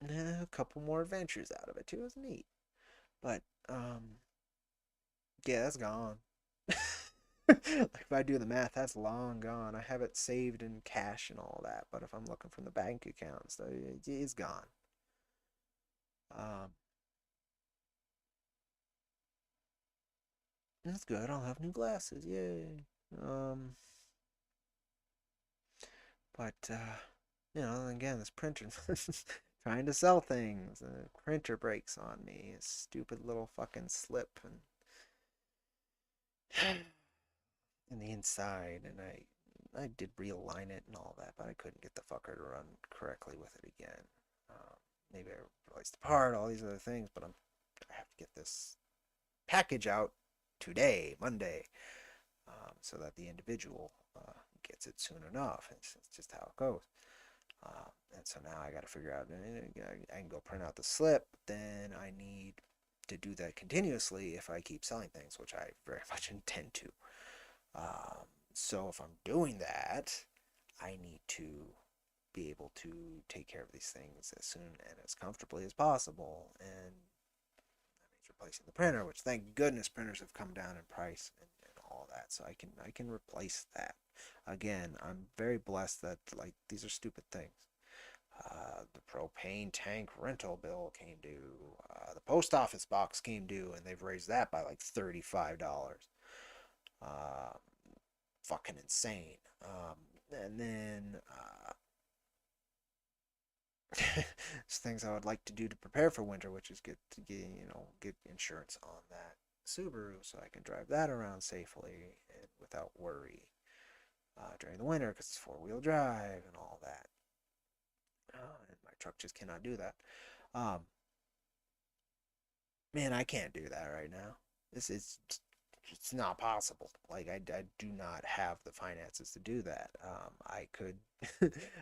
And a couple more adventures out of it too. It was neat, but yeah, that's gone. Like if I do the math, that's long gone. I have it saved in cash and all that, but if I'm looking from the bank accounts, it's gone. Um, that's good. I'll have new glasses. Yay. But again, this printer trying to sell things. The printer breaks on me. A stupid little fucking slip and in the inside, and I did realign it and all that, but I couldn't get the fucker to run correctly with it again. Maybe I replaced the part, all these other things, but I have to get this package out today, Monday, so that the individual gets it soon enough. It's just how it goes. And so now I got to figure out. I can go print out the slip. Then I need to do that continuously if I keep selling things, which I very much intend to. Um, so if I'm doing that, I need to be able to take care of these things as soon and as comfortably as possible. And that means replacing the printer, which thank goodness printers have come down in price and all that. So I can replace that. Again, I'm very blessed that like these are stupid things. The propane tank rental bill came due. The post office box came due, and they've raised that by like $35. Uh, Fucking insane. And then things I would like to do to prepare for winter, which is get insurance on that Subaru so I can drive that around safely and without worry during the winter because it's four-wheel drive and all that. And my truck just cannot do that. Um, Man, I can't do that right now. This is it's not possible. Like I do not have the finances to do that. I could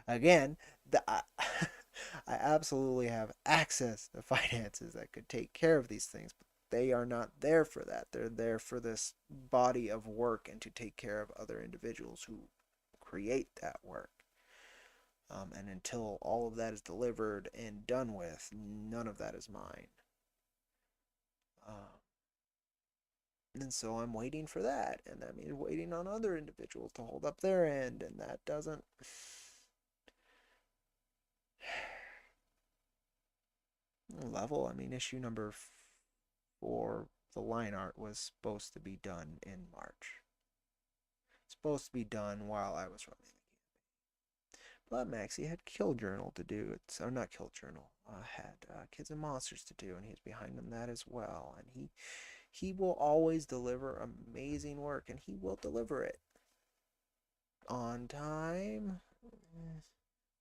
again, I absolutely have access to finances that could take care of these things, but they are not there for that. They're there for this body of work and to take care of other individuals who create that work. And until all of that is delivered and done with, none of that is mine. Um, and so I'm waiting for that, and that means waiting on other individuals to hold up their end, and that doesn't. Level. I mean, issue number 4, the line art was supposed to be done in March. It's supposed to be done while I was running the campaign. But Maxie had Kill Journal to do. Or not Kill Journal. Had Kids and Monsters to do, and he's behind on that as well. And he will always deliver amazing work, and he will deliver it on time.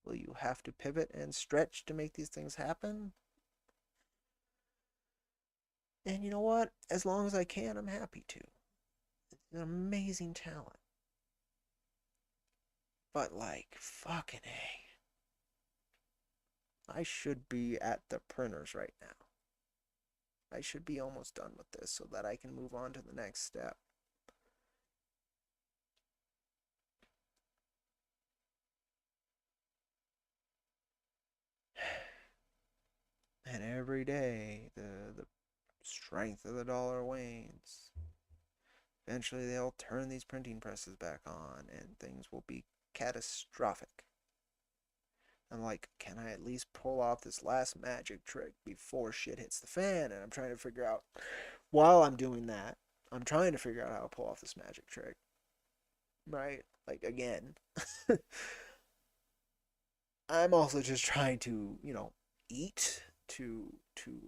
Will you have to pivot and stretch to make these things happen? And you know what? As long as I can, I'm happy to. It's an amazing talent. But like, fucking A. I should be at the printers right now. I should be almost done with this so that I can move on to the next step. And every day, the strength of the dollar wanes. Eventually, they'll turn these printing presses back on, and things will be catastrophic. I'm like, can I at least pull off this last magic trick before shit hits the fan? And I'm trying to figure out, while I'm doing that, I'm trying to figure out how to pull off this magic trick. Right? Like, again, I'm also just trying to, eat to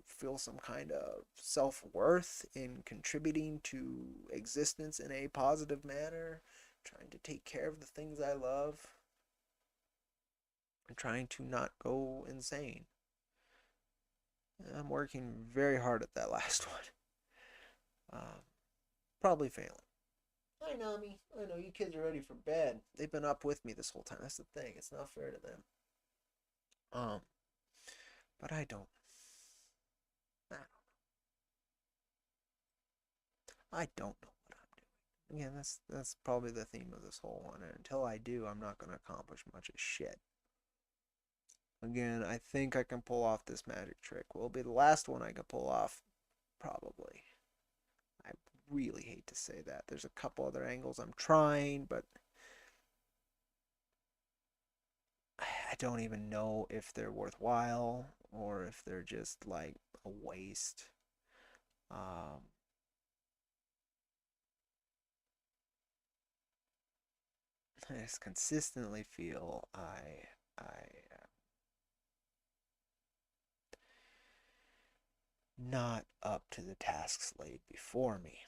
feel some kind of self-worth in contributing to existence in a positive manner, trying to take care of the things I love, and trying to not go insane. I'm working very hard at that last one. Probably failing. Hi, Nami. I know you kids are ready for bed. They've been up with me this whole time. That's the thing. It's not fair to them. Um, but I don't. I don't know what I'm doing. Again, that's probably the theme of this whole one. And until I do, I'm not gonna accomplish much of shit. Again, I think I can pull off this magic trick. Will be the last one I can pull off, probably. I really hate to say that. There's a couple other angles I'm trying, but I don't even know if they're worthwhile or if they're just like a waste. Um, I just consistently feel I not up to the tasks laid before me.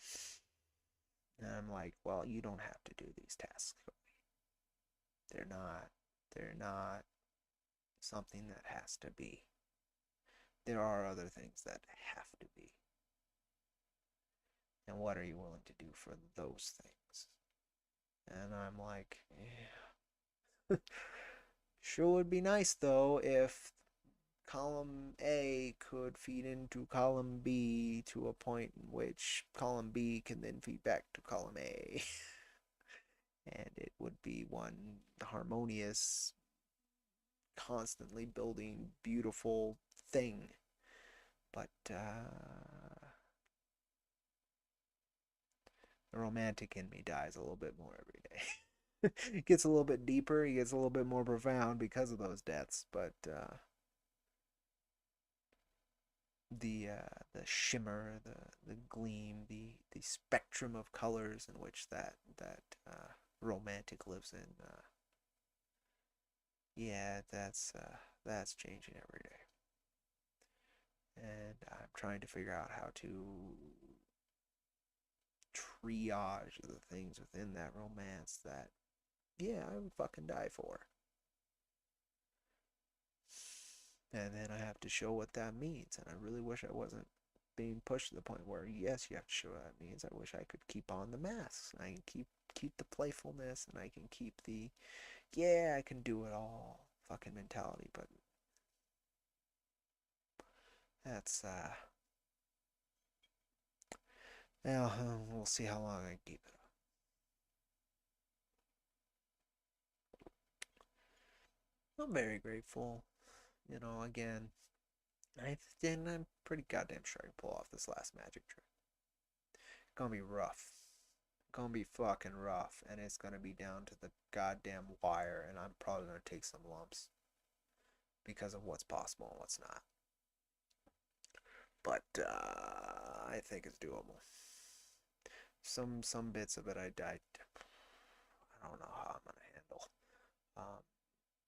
And I'm like, well, you don't have to do these tasks for me. They're not. They're not something that has to be. There are other things that have to be. And what are you willing to do for those things? And I'm like, yeah. Sure would be nice though if column A could feed into column B to a point in which column B can then feed back to column A. And it would be one harmonious, constantly building, beautiful thing. But the romantic in me dies a little bit more every day. It gets a little bit deeper, it gets a little bit more profound because of those deaths, but the shimmer, the gleam, the spectrum of colors in which that romantic lives in, yeah, that's changing every day, and I'm trying to figure out how to triage the things within that romance that, yeah, I would fucking die for. And then I have to show what that means. And I really wish I wasn't being pushed to the point where, yes, you have to show what that means. I wish I could keep on the masks. I can keep the playfulness, and I can keep the, yeah, I can do it all fucking mentality. But that's now we'll see how long I keep it. I'm very grateful. Again, I'm pretty goddamn sure I can pull off this last magic trick. It's gonna be rough. Gonna be fucking rough, and it's gonna be down to the goddamn wire, and I'm probably gonna take some lumps because of what's possible and what's not. But I think it's doable. Some bits of it I don't know how I'm gonna handle. Um,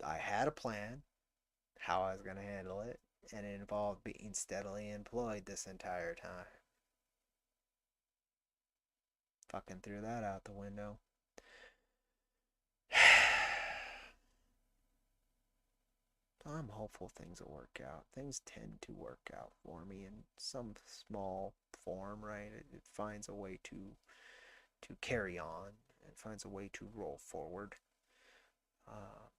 I had a plan how I was gonna handle it, and it involved being steadily employed this entire time. Fucking threw that out the window. I'm hopeful things will work out. Things tend to work out for me in some small form, right? It finds a way to carry on. It finds a way to roll forward. Uh,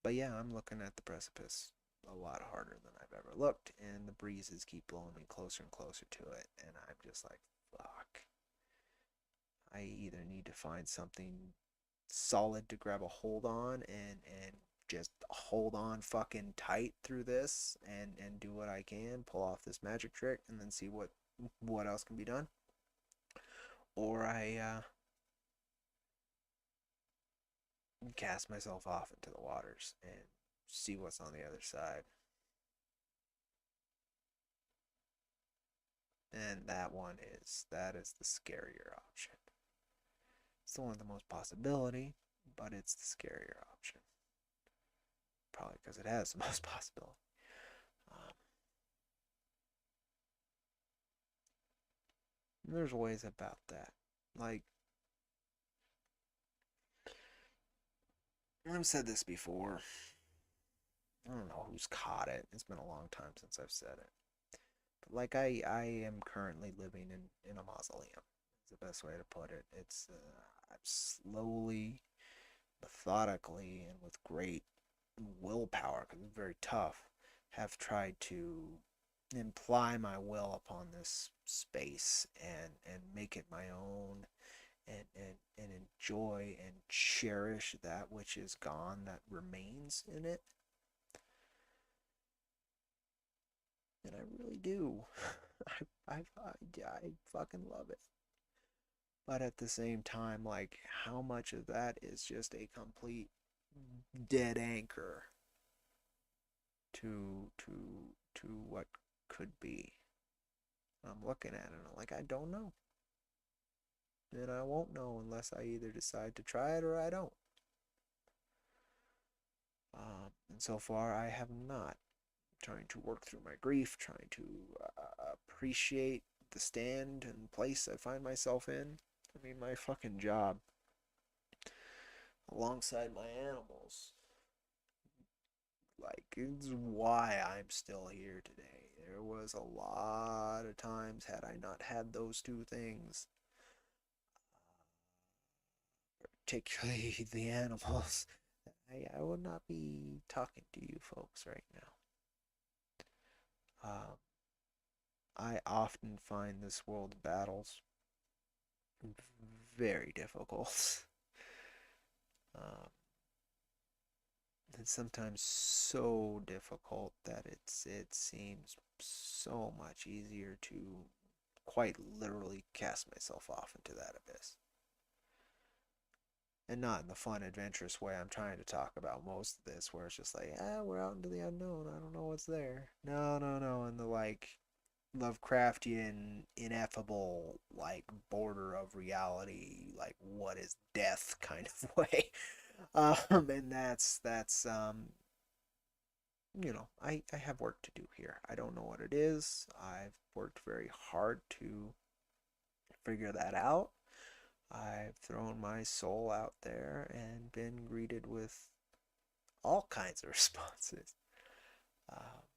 but yeah, I'm looking at the precipice a lot harder than I've ever looked, and the breezes keep blowing me closer and closer to it, and I'm just like, fuck. I either need to find something solid to grab a hold on and just hold on fucking tight through this and do what I can, pull off this magic trick, and then see what else can be done. Or I cast myself off into the waters and see what's on the other side. And that is the scarier option. It's the one with the most possibility, but it's the scarier option. Probably because it has the most possibility. Um, there's ways about that. Like, I've said this before. I don't know who's caught it. It's been a long time since I've said it. But like I am currently living in a mausoleum. Is the best way to put it. It's I'm slowly, methodically, and with great willpower, because it's very tough, have tried to imply my will upon this space and make it my own, and enjoy and cherish that which is gone that remains in it. And I really do. I fucking love it. But at the same time, like, how much of that is just a complete dead anchor to what could be? I'm looking at it and I'm like, I don't know. And I won't know unless I either decide to try it or I don't. And so far, I have not. Trying to work through my grief, trying to appreciate the stand and place I find myself in. I mean, my fucking job, alongside my animals, like, it's why I'm still here today. There was a lot of times, had I not had those two things, particularly the animals, I would not be talking to you folks right now. Um, I often find this world of battles very difficult. Um, and sometimes so difficult that it seems so much easier to quite literally cast myself off into that abyss. And not in the fun, adventurous way I'm trying to talk about most of this, where it's just like, we're out into the unknown. I don't know what's there. No, no, no. In the like Lovecraftian, ineffable, like border of reality, like what is death kind of way. And I have work to do here. I don't know what it is. I've worked very hard to figure that out. I've thrown my soul out there and been greeted with all kinds of responses. Um,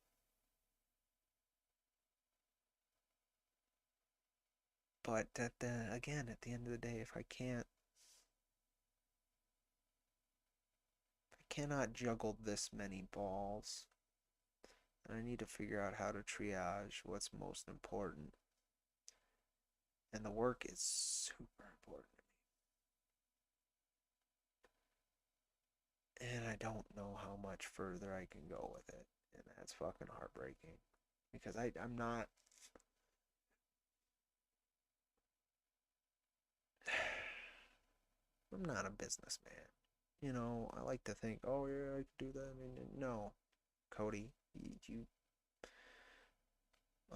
but again, at the end of the day, if I cannot juggle this many balls, and I need to figure out how to triage what's most important. And the work is super important to me. And I don't know how much further I can go with it. And that's fucking heartbreaking. Because I'm not a businessman. I like to think, oh yeah, I could do that. I mean, no, Cody,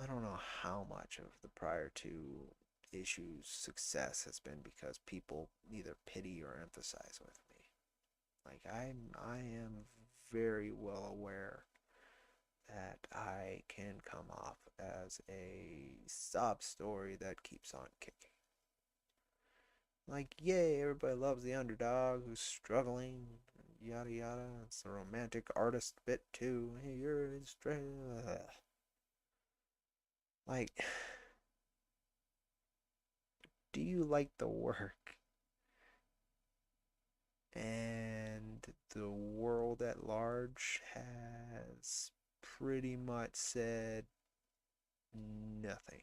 I don't know how much of the prior two issues' success has been because people either pity or emphasize with me. Like I am very well aware that I can come off as a sob story that keeps on kicking. Like, yay, everybody loves the underdog who's struggling, yada yada. It's the romantic artist bit too. Hey, you're in strength. Like, do you like the work? And the world at large has pretty much said nothing.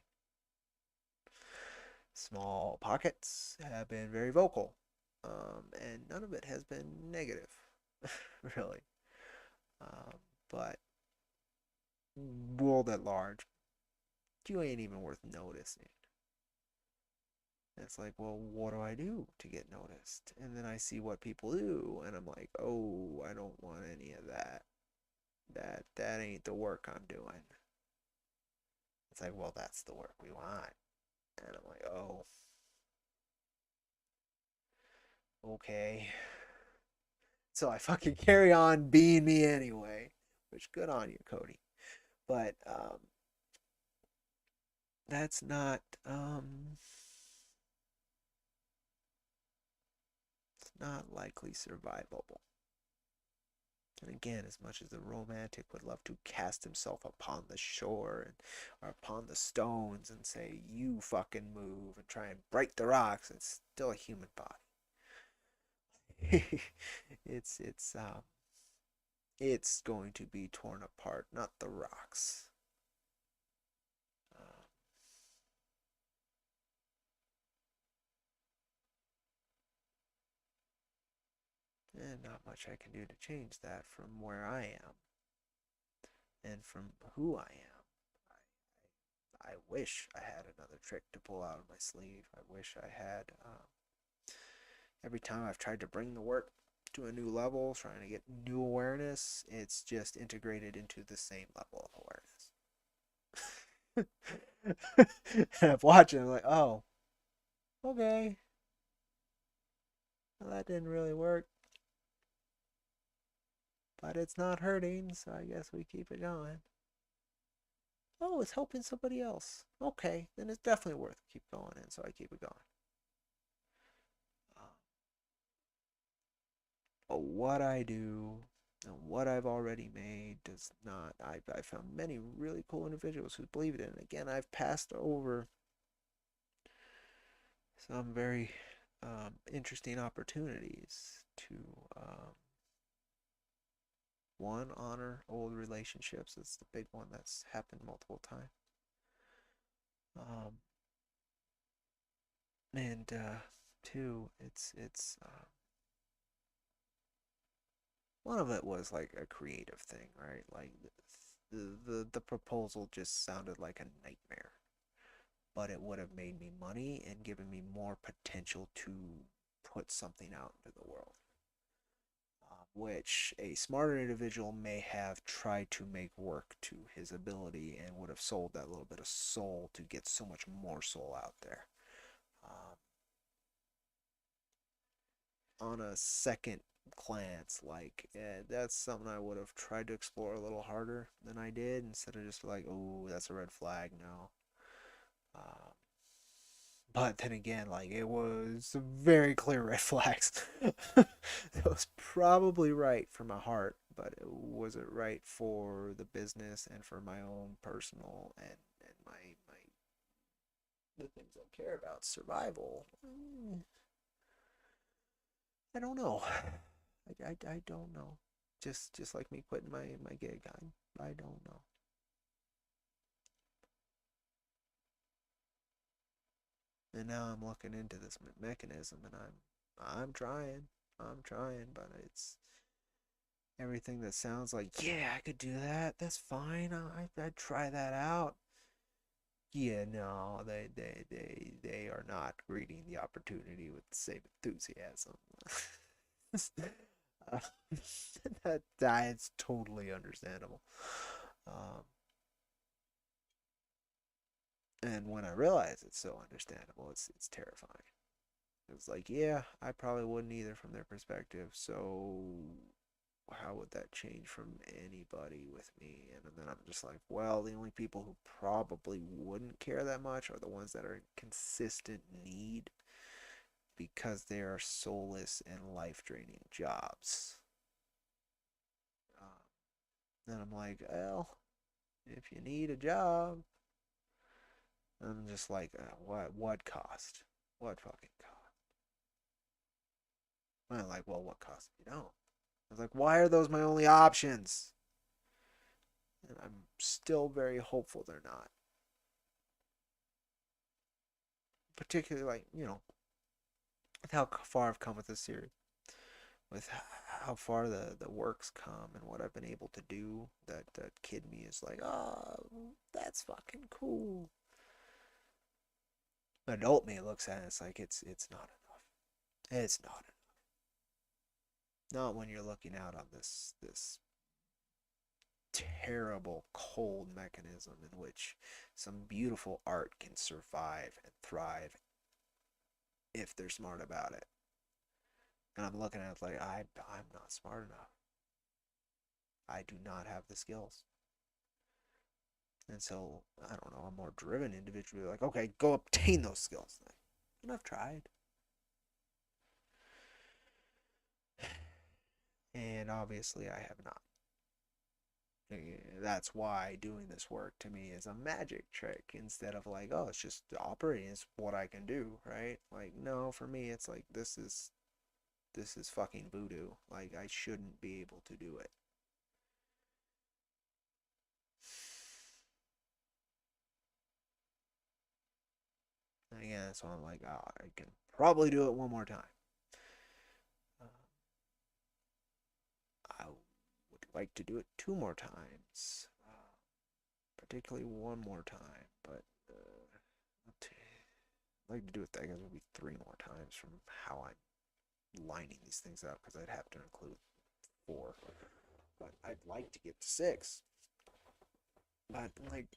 Small pockets have been very vocal, and none of it has been negative, really. Um, but world at large, you ain't even worth noticing. It's like, well, what do I do to get noticed? And then I see what people do, and I'm like, oh, I don't want any of that. That ain't the work I'm doing. It's like, well, that's the work we want. And I'm like, oh, okay. So I fucking carry on being me anyway, which good on you, Cody. But that's not it's not likely survivable. And again, as much as the romantic would love to cast himself upon the shore or upon the stones and say, you fucking move and try and break the rocks, it's still a human body. it's it's um it's going to be torn apart, not the rocks. Um, and not much I can do to change that from where I am and from who I am. I wish I had another trick to pull out of my sleeve. I wish I had. Every time I've tried to bring the work to a new level, trying to get new awareness, it's just integrated into the same level of awareness. And I've watched it, I'm like, oh, okay. Well, that didn't really work. But it's not hurting, so I guess we keep it going. Oh, it's helping somebody else. Okay, then it's definitely worth keep going in, so I keep it going. But what I do and what I've already made does not. I found many really cool individuals who believe it in. Again, I've passed over some very interesting opportunities to one, honor old relationships. It's the big one that's happened multiple times. Um, and two, it's one of it was like a creative thing, right? Like the proposal just sounded like a nightmare, but it would have made me money and given me more potential to put something out into the world. Which a smarter individual may have tried to make work to his ability and would have sold that little bit of soul to get so much more soul out there. Um, on a second glance, like that's something I would have tried to explore a little harder than I did, instead of just like, oh, that's a red flag. No. Um, but then again, like it was very clear red flags. It was probably right for my heart, but was it right for the business and for my own personal and my the things I care about, survival? I don't know. I don't know. Just like me quitting my gig, I don't know. And now I'm looking into this mechanism, and I'm trying, but it's everything that sounds like, yeah, I could do that. That's fine. I'd try that out. Yeah, no, they are not greeting the opportunity with the same enthusiasm. uh, that's totally understandable. Um, and when I realize it's so understandable, it's terrifying. It's like, yeah, I probably wouldn't either from their perspective. So how would that change from anybody with me? And then I'm just like, well, the only people who probably wouldn't care that much are the ones that are in consistent need because they are soulless and life draining jobs. Then I'm like, well, if you need a job, I'm just like, what cost? What fucking cost? I'm like, well, what cost if you don't? I was like, why are those my only options? And I'm still very hopeful they're not. Particularly, like, with how far I've come with this series, with how far the work's come and what I've been able to do. That kid me is like, oh, that's fucking cool. Adult me looks at it, it's like it's not enough. It's not enough. Not when you're looking out on this terrible cold mechanism in which some beautiful art can survive and thrive if they're smart about it. And I'm looking at it like I'm not smart enough. I do not have the skills. And so, I don't know, a more driven individual like, okay, go obtain those skills. And I've tried. And obviously I have not. That's why doing this work to me is a magic trick instead of like, oh, it's just operating is what I can do, right? Like, no, for me it's like this is fucking voodoo. Like, I shouldn't be able to do it. And again, so I'm like, oh, I can probably do it one more time. Uh, I would like to do it two more times, particularly one more time, but I'd like to do it. I guess it would be three more times from how I'm lining these things up because I'd have to include four, but I'd like to get to six. But like,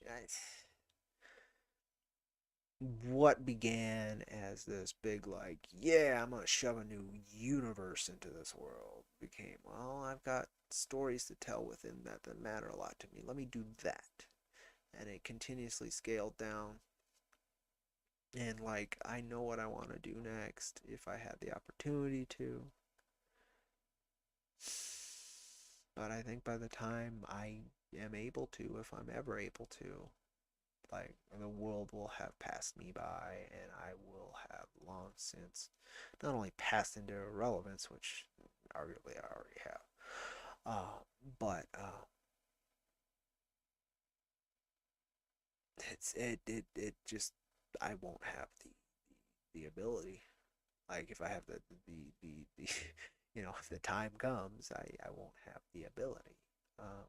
what began as this big like, yeah, I'm gonna shove a new universe into this world became, well, I've got stories to tell within that matter a lot to me. Let me do that. And it continuously scaled down. And like, I know what I want to do next if I had the opportunity to. But I think by the time I am able to, if I'm ever able to, like, the world will have passed me by, and I will have long since not only passed into irrelevance, which arguably I already have, But it just I won't have the ability. Like if I have the you know, if the time comes, I won't have the ability. Um,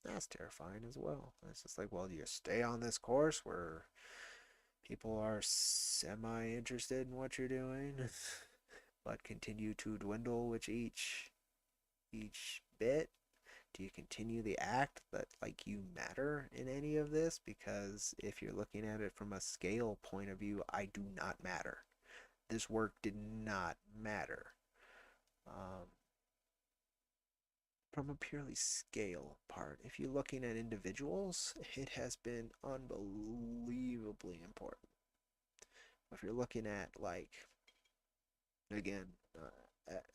that's terrifying as well. It's just like, well, do you stay on this course where people are semi interested in what you're doing, but continue to dwindle with each bit? Do you continue the act that like you matter in any of this? Because if you're looking at it from a scale point of view, I do not matter. This work did not matter. Um, from a purely scale part, if you're looking at individuals, it has been unbelievably important. If you're looking at like again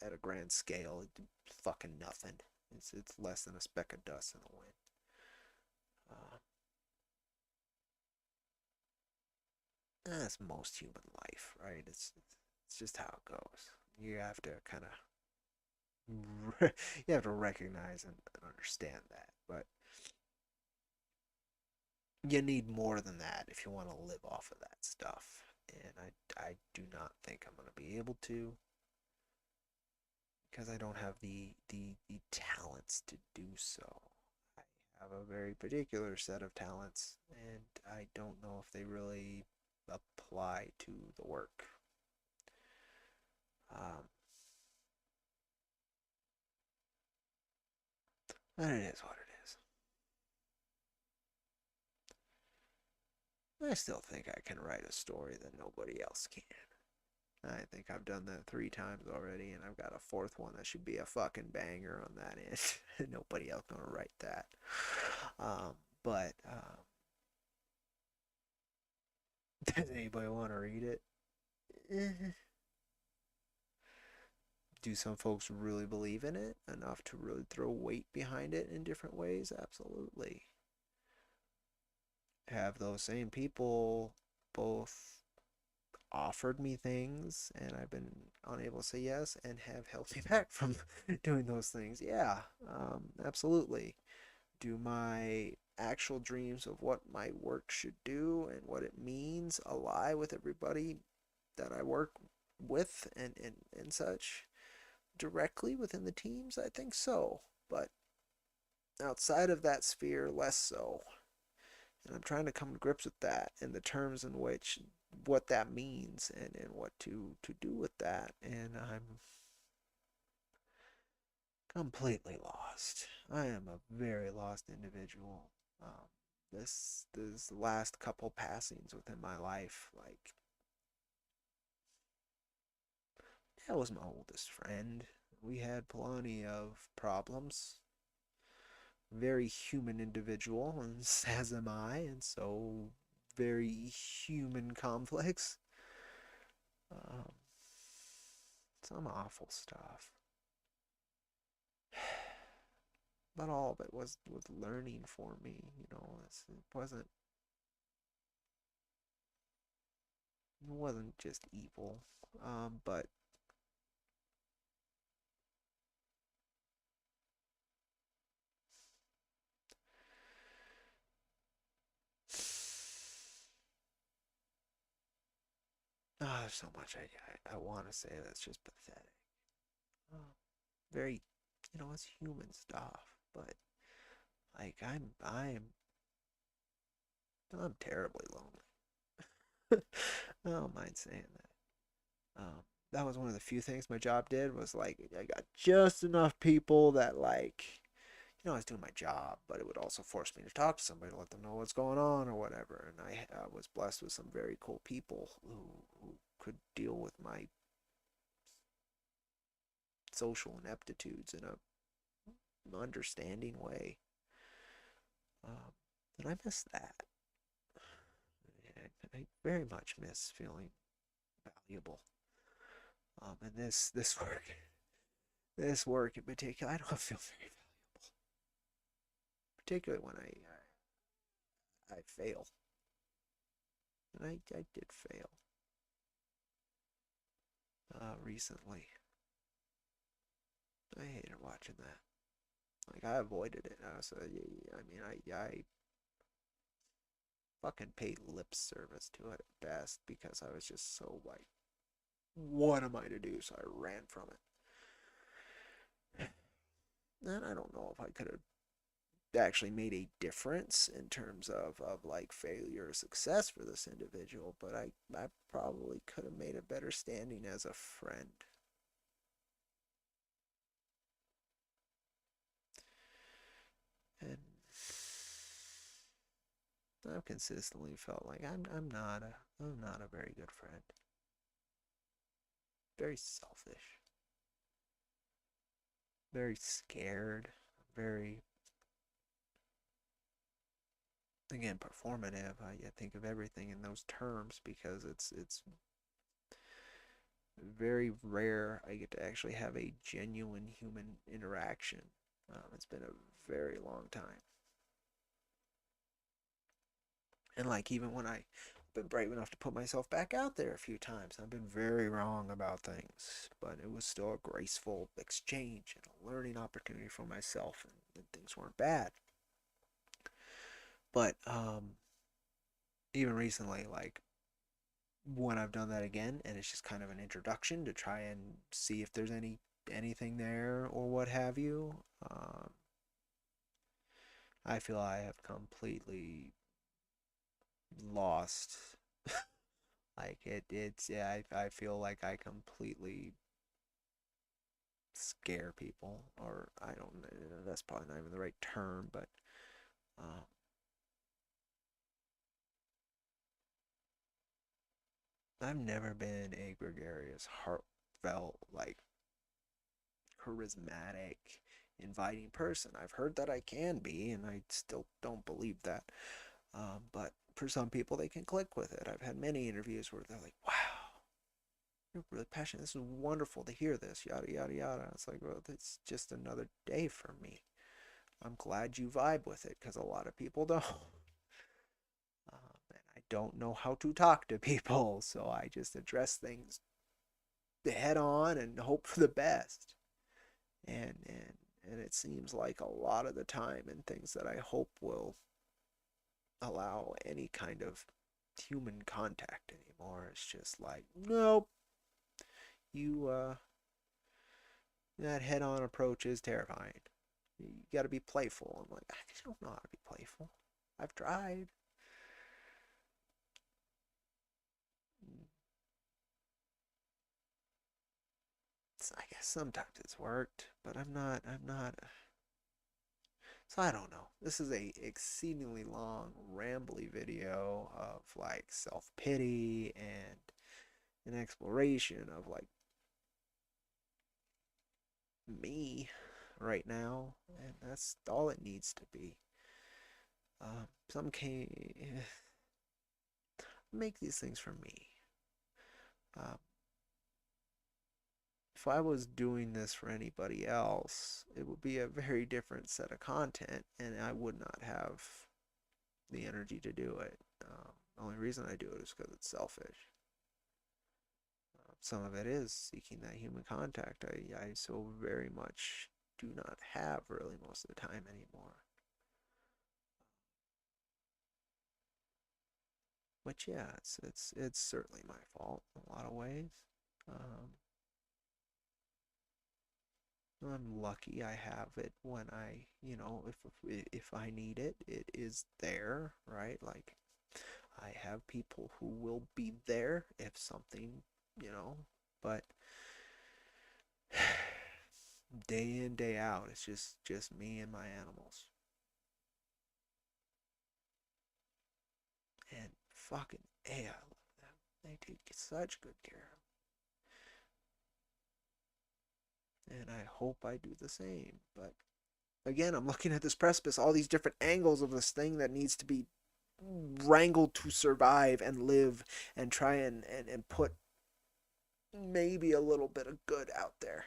at a grand scale, it's fucking nothing. It's less than a speck of dust in the wind. Uh, that's most human life, right? It's just how it goes. You have to kind of you have to recognize and understand that, but you need more than that if you want to live off of that stuff. And I do not think I'm going to be able to because I don't have the talents to do so. I have a very particular set of talents, and I don't know if they really apply to the work. Um, but it is what it is. I still think I can write a story that nobody else can. I think I've done that 3 times already, and I've got a fourth one that should be a fucking banger on that end. Nobody else gonna write that. But does anybody want to read it? Do some folks really believe in it enough to really throw weight behind it in different ways? Absolutely. Have those same people both offered me things and I've been unable to say yes and have held me back from doing those things? Yeah, absolutely. Do my actual dreams of what my work should do and what it means ally with everybody that I work with and such directly within the teams? I think so. But outside of that sphere, less so. And I'm trying to come to grips with that and the terms in which what that means and what to do with that. And I'm completely lost. I am a very lost individual. This last couple passings within my life, like that was my oldest friend. We had plenty of problems. Very human individual, and as am I, and so very human conflicts. Um, some awful stuff. But all of it was learning for me. You know, it wasn't just evil, but there's so much I want to say that's just pathetic. Uh, very, it's human stuff, but like I'm terribly lonely. I don't mind saying that. That was one of the few things my job did was like I got just enough people that like I was doing my job, but it would also force me to talk to somebody to let them know what's going on or whatever. And I was blessed with some very cool people who could deal with my social ineptitudes in a understanding way. Um, and I miss that. I very much miss feeling valuable. And this work, this work in particular, I don't feel very valuable, particularly when I fail, and I did fail recently. I hated watching that. Like I avoided it. So I mean, I fucking paid lip service to it at best because I was just so like, what am I to do? So I ran from it. And I don't know if I could have actually made a difference in terms of like failure or success for this individual, but I probably could have made a better standing as a friend. And I've consistently felt like I'm not a very good friend. Very selfish, very scared, very again performative. I think of everything in those terms because it's very rare I get to actually have a genuine human interaction. It's been a very long time. And like even when I've been brave enough to put myself back out there a few times, I've been very wrong about things, but it was still a graceful exchange and a learning opportunity for myself, and things weren't bad. But even recently, like when I've done that again, and it's just kind of an introduction to try and see if there's anything there or what have you. I feel I have completely lost. Like it's yeah. I feel like I completely scare people, or I don't know. That's probably not even the right term, but um, I've never been a gregarious, heartfelt, like charismatic, inviting person. I've heard that I can be, and I still don't believe that. But for some people, they can click with it. I've had many interviews where they're like, "Wow, you're really passionate. This is wonderful to hear this." Yada yada yada. It's like, well, it's just another day for me. I'm glad you vibe with it because a lot of people don't. And I don't know how to talk to people, so I just address things head on and hope for the best. And it seems like a lot of the time and things that I hope will allow any kind of human contact anymore. It's just like, nope, you that head-on approach is terrifying. You got to be playful. I'm like, I don't know how to be playful. I've tried. I guess sometimes it's worked, but I'm not. So I don't know. This is a exceedingly long, rambly video of like self-pity and an exploration of like me right now, and that's all it needs to be. Some can make these things for me. Um, if I was doing this for anybody else, it would be a very different set of content, and I would not have the energy to do it. The only reason I do it is because it's selfish. Some of it is seeking that human contact. I so very much do not have really most of the time anymore. But yeah, it's certainly my fault in a lot of ways. Um, I'm lucky I have it when if I need it, it is there, right? Like I have people who will be there if something, you know, but day in day out, it's just me and my animals, and fucking I love them. They take such good care of me, and I hope I do the same. But again, I'm looking at this precipice, all these different angles of this thing that needs to be wrangled to survive and live and try and put maybe a little bit of good out there.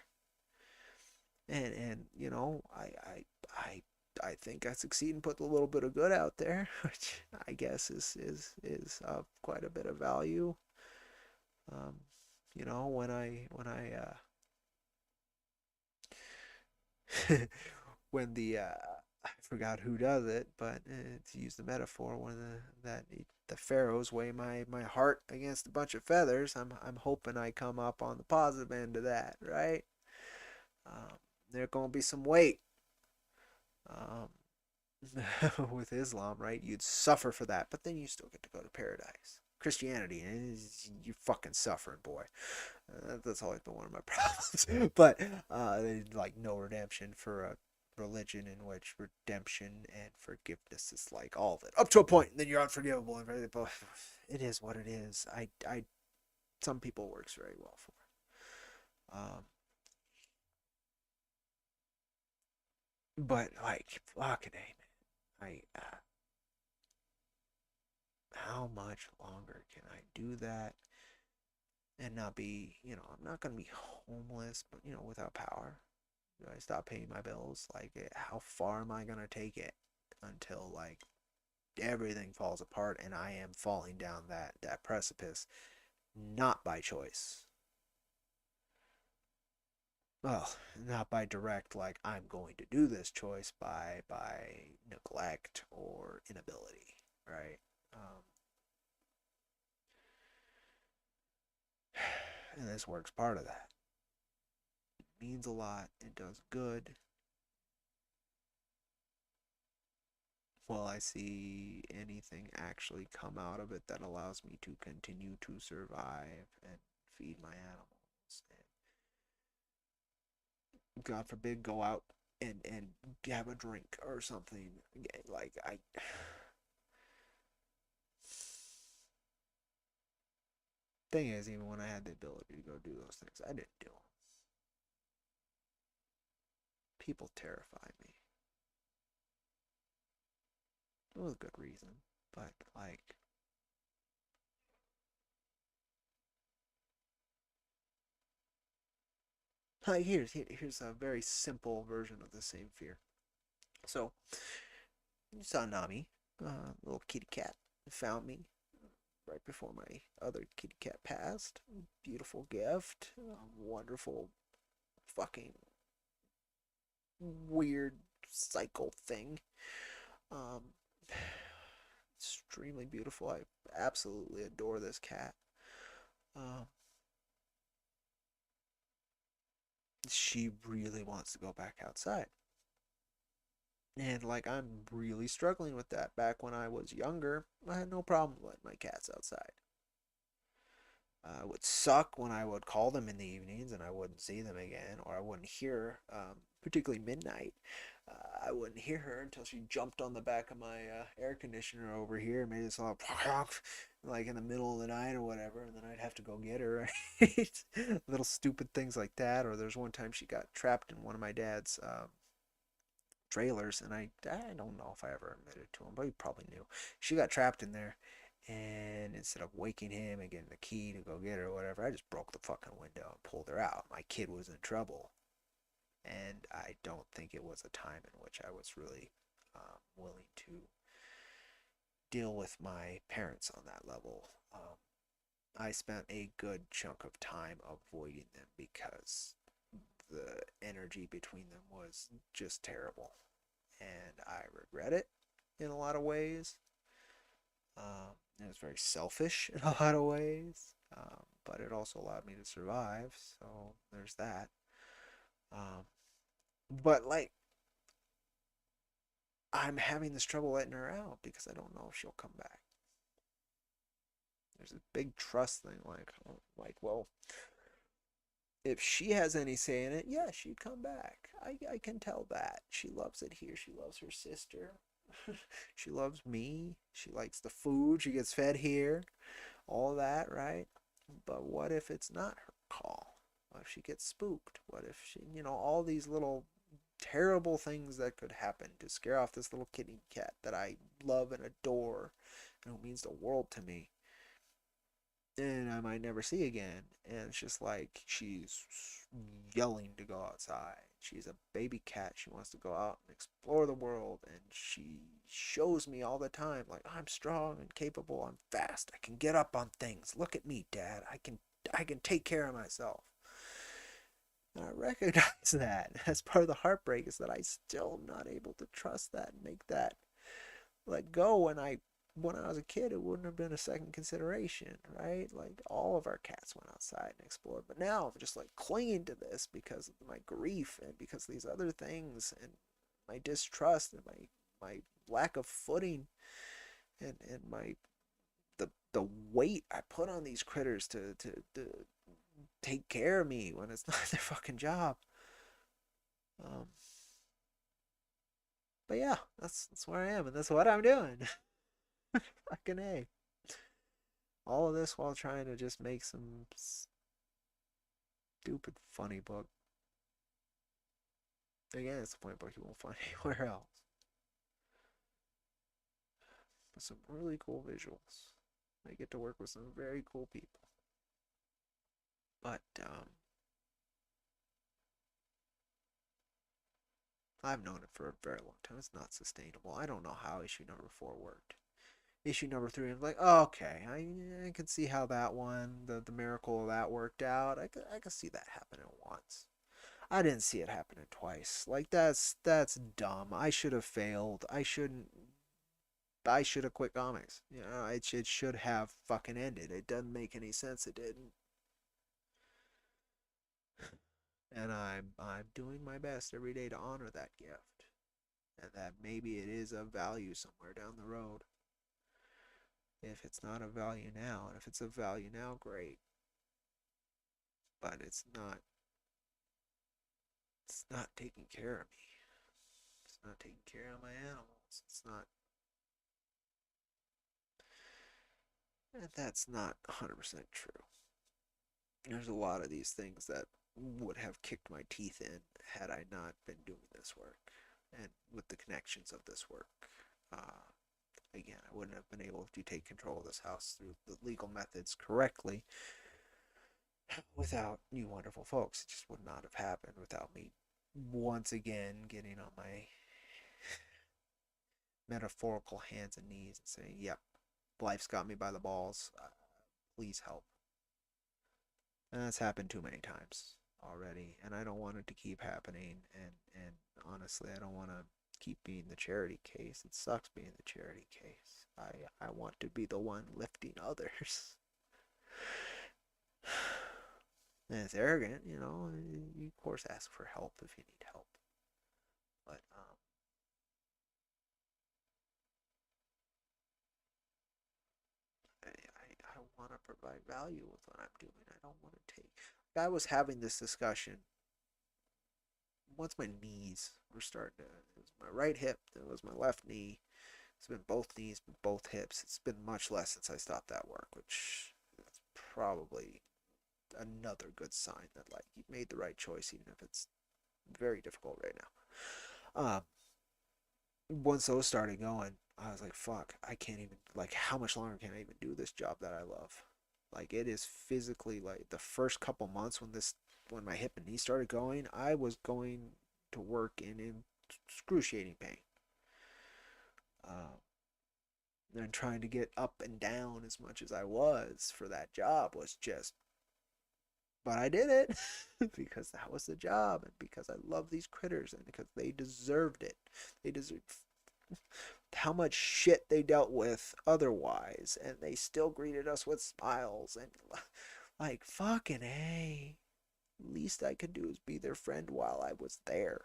And I I think I succeed in putting a little bit of good out there, which I guess is of quite a bit of value. Um, when I when the I forgot who does it, but to use the metaphor, when the pharaohs weigh my heart against a bunch of feathers, I'm hoping I come up on the positive end of that, right? Um, there's gonna be some weight um, with Islam, right? You'd suffer for that, but then you still get to go to paradise. Christianity, you're fucking suffering, boy. That's always been one of my problems. But like no redemption for a religion in which redemption and forgiveness is like all of it up to a point, and then you're unforgivable. And it is what it is. Some people works very well for. But like fucking a man, how much longer can I do that and not be, I'm not gonna be homeless, but without power. Do I stop paying my bills? Like, how far am I gonna take it until like everything falls apart and I am falling down that precipice, not by choice. Well, not by direct like I'm going to do this choice, by neglect or inability, right? And this work's part of that. It means a lot. It does good. Will I see anything actually come out of it that allows me to continue to survive and feed my animals and God forbid go out and have a drink or something? Like I thing is, even when I had the ability to go do those things, I didn't do them. People terrify me. It was a good reason, but like here's a very simple version of the same fear. So you saw Nami, little kitty cat, found me right before my other kitty cat passed. Beautiful gift, wonderful, fucking weird cycle thing. Um, extremely beautiful. I absolutely adore this cat. Um, she really wants to go back outside. And like I'm really struggling with that. Back when I was younger, I had no problem letting my cats outside. It would suck when I would call them in the evenings and I wouldn't see them again, or I wouldn't hear, particularly midnight. I wouldn't hear her until she jumped on the back of my air conditioner over here and made this all like in the middle of the night or whatever, and then I'd have to go get her. Right? Little stupid things like that. Or there's one time she got trapped in one of my dad's trailers, and I don't know if I ever admitted to him, but he probably knew. She got trapped in there, and instead of waking him and getting the key to go get her or whatever, I just broke the fucking window and pulled her out. My kid was in trouble, and I don't think it was a time in which I was really willing to deal with my parents on that level. I spent a good chunk of time avoiding them because the energy between them was just terrible, and I regret it in a lot of ways. It was very selfish in a lot of ways, but it also allowed me to survive. So there's that. Um, but like, I'm having this trouble letting her out because I don't know if she'll come back. There's a big trust thing, well, if she has any say in it, yeah, she'd come back. I can tell that. She loves it here. She loves her sister. She loves me. She likes the food. She gets fed here. All that, right? But what if it's not her call? What if she gets spooked? What if she, all these little terrible things that could happen to scare off this little kitty cat that I love and adore and who means the world to me, and I might never see again. And it's just like she's yelling to go outside. She's a baby cat. She wants to go out and explore the world, and she shows me all the time like I'm strong and capable. I'm fast. I can get up on things. Look at me, Dad. I can take care of myself. And I recognize that as part of the heartbreak is that I still am not able to trust that and make that let go when I was a kid, it wouldn't have been a second consideration, right? Like all of our cats went outside and explored, but now I'm just like clinging to this because of my grief and because of these other things and my distrust and my lack of footing and my the weight I put on these critters to take care of me when it's not their fucking job. Um, but yeah, that's where I am and that's what I'm doing. Fucking a. All of this while trying to just make some stupid funny book. Again, it's a funny book you won't find anywhere else. But some really cool visuals. I get to work with some very cool people. But I've known it for a very long time. It's not sustainable. I don't know how issue number 4 worked. Issue number 3, I'm like, oh, okay, I can see how that one, the miracle of that worked out. I could see that happening once. I didn't see it happening twice. Like that's dumb. I should have failed. I should have quit comics. You know, it should have fucking ended. It doesn't make any sense. It didn't. And I'm doing my best every day to honor that gift, and that maybe it is of value somewhere down the road. If it's not of value now, and if it's of value now, great. But it's not. It's not taking care of me. It's not taking care of my animals. It's not. And that's not 100% true. There's a lot of these things that would have kicked my teeth in had I not been doing this work and with the connections of this work. Again, I wouldn't have been able to take control of this house through the legal methods correctly without you wonderful folks. It just would not have happened without me once again getting on my metaphorical hands and knees and saying, yep, life's got me by the balls. Please help. And that's happened too many times already, and I don't want it to keep happening. And honestly, I don't want to keep being the charity case. It sucks being the charity case. I want to be the one lifting others. And it's arrogant, you know. You of course ask for help if you need help, but I want to provide value with what I'm doing. I don't want to take. I was having this discussion once my knees were starting to. It was my right hip, then it was my left knee. It's been both knees, both hips. It's been much less since I stopped that work, which is probably another good sign that like you made the right choice, even if it's very difficult right now. Once those started going, I was like, fuck, I can't even like how much longer can I even do this job that I love? Like it is physically like the first couple months when my hip and knee started going, I was going to work in excruciating pain. Uh, and trying to get up and down as much as I was for that job was just but I did it because that was the job and because I love these critters and because they deserved it. They deserved how much shit they dealt with otherwise and they still greeted us with smiles and like fucking hey. Least I could do is be their friend while I was there.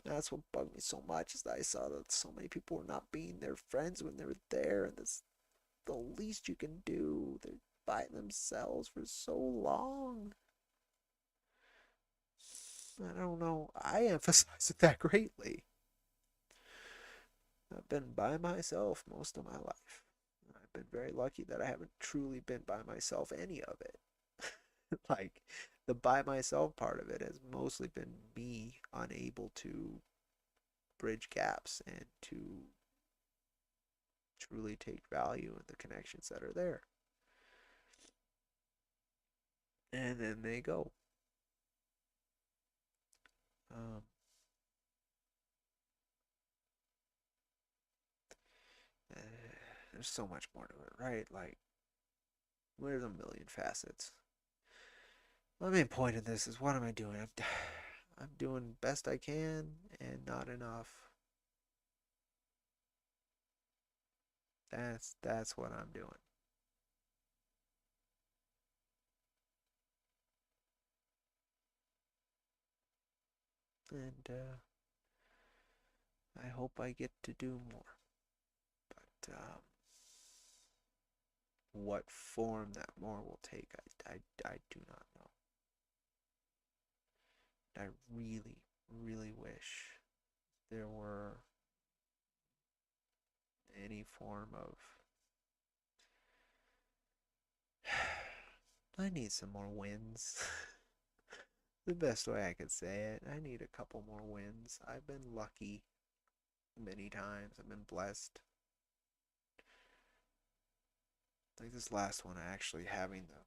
That's what bugged me so much is that I saw that so many people were not being their friends when they were there, and that's the least you can do. They're by themselves for so long. I don't know. I emphasize that greatly. I've been by myself most of my life. I've been very lucky that I haven't truly been by myself any of it. Like, the by myself part of it has mostly been me unable to bridge gaps and to truly take value in the connections that are there. And then they go. Um, uh, there's so much more to it, right? Like, there's a million facets. My main point in this is what am I doing? I'm doing best I can and not enough. That's what I'm doing. And I hope I get to do more. But what form that more will take, I do not know. I really, really wish there were any form of. I need some more wins. The best way I could say it. I need a couple more wins. I've been lucky many times. I've been blessed. Like this last one, actually having the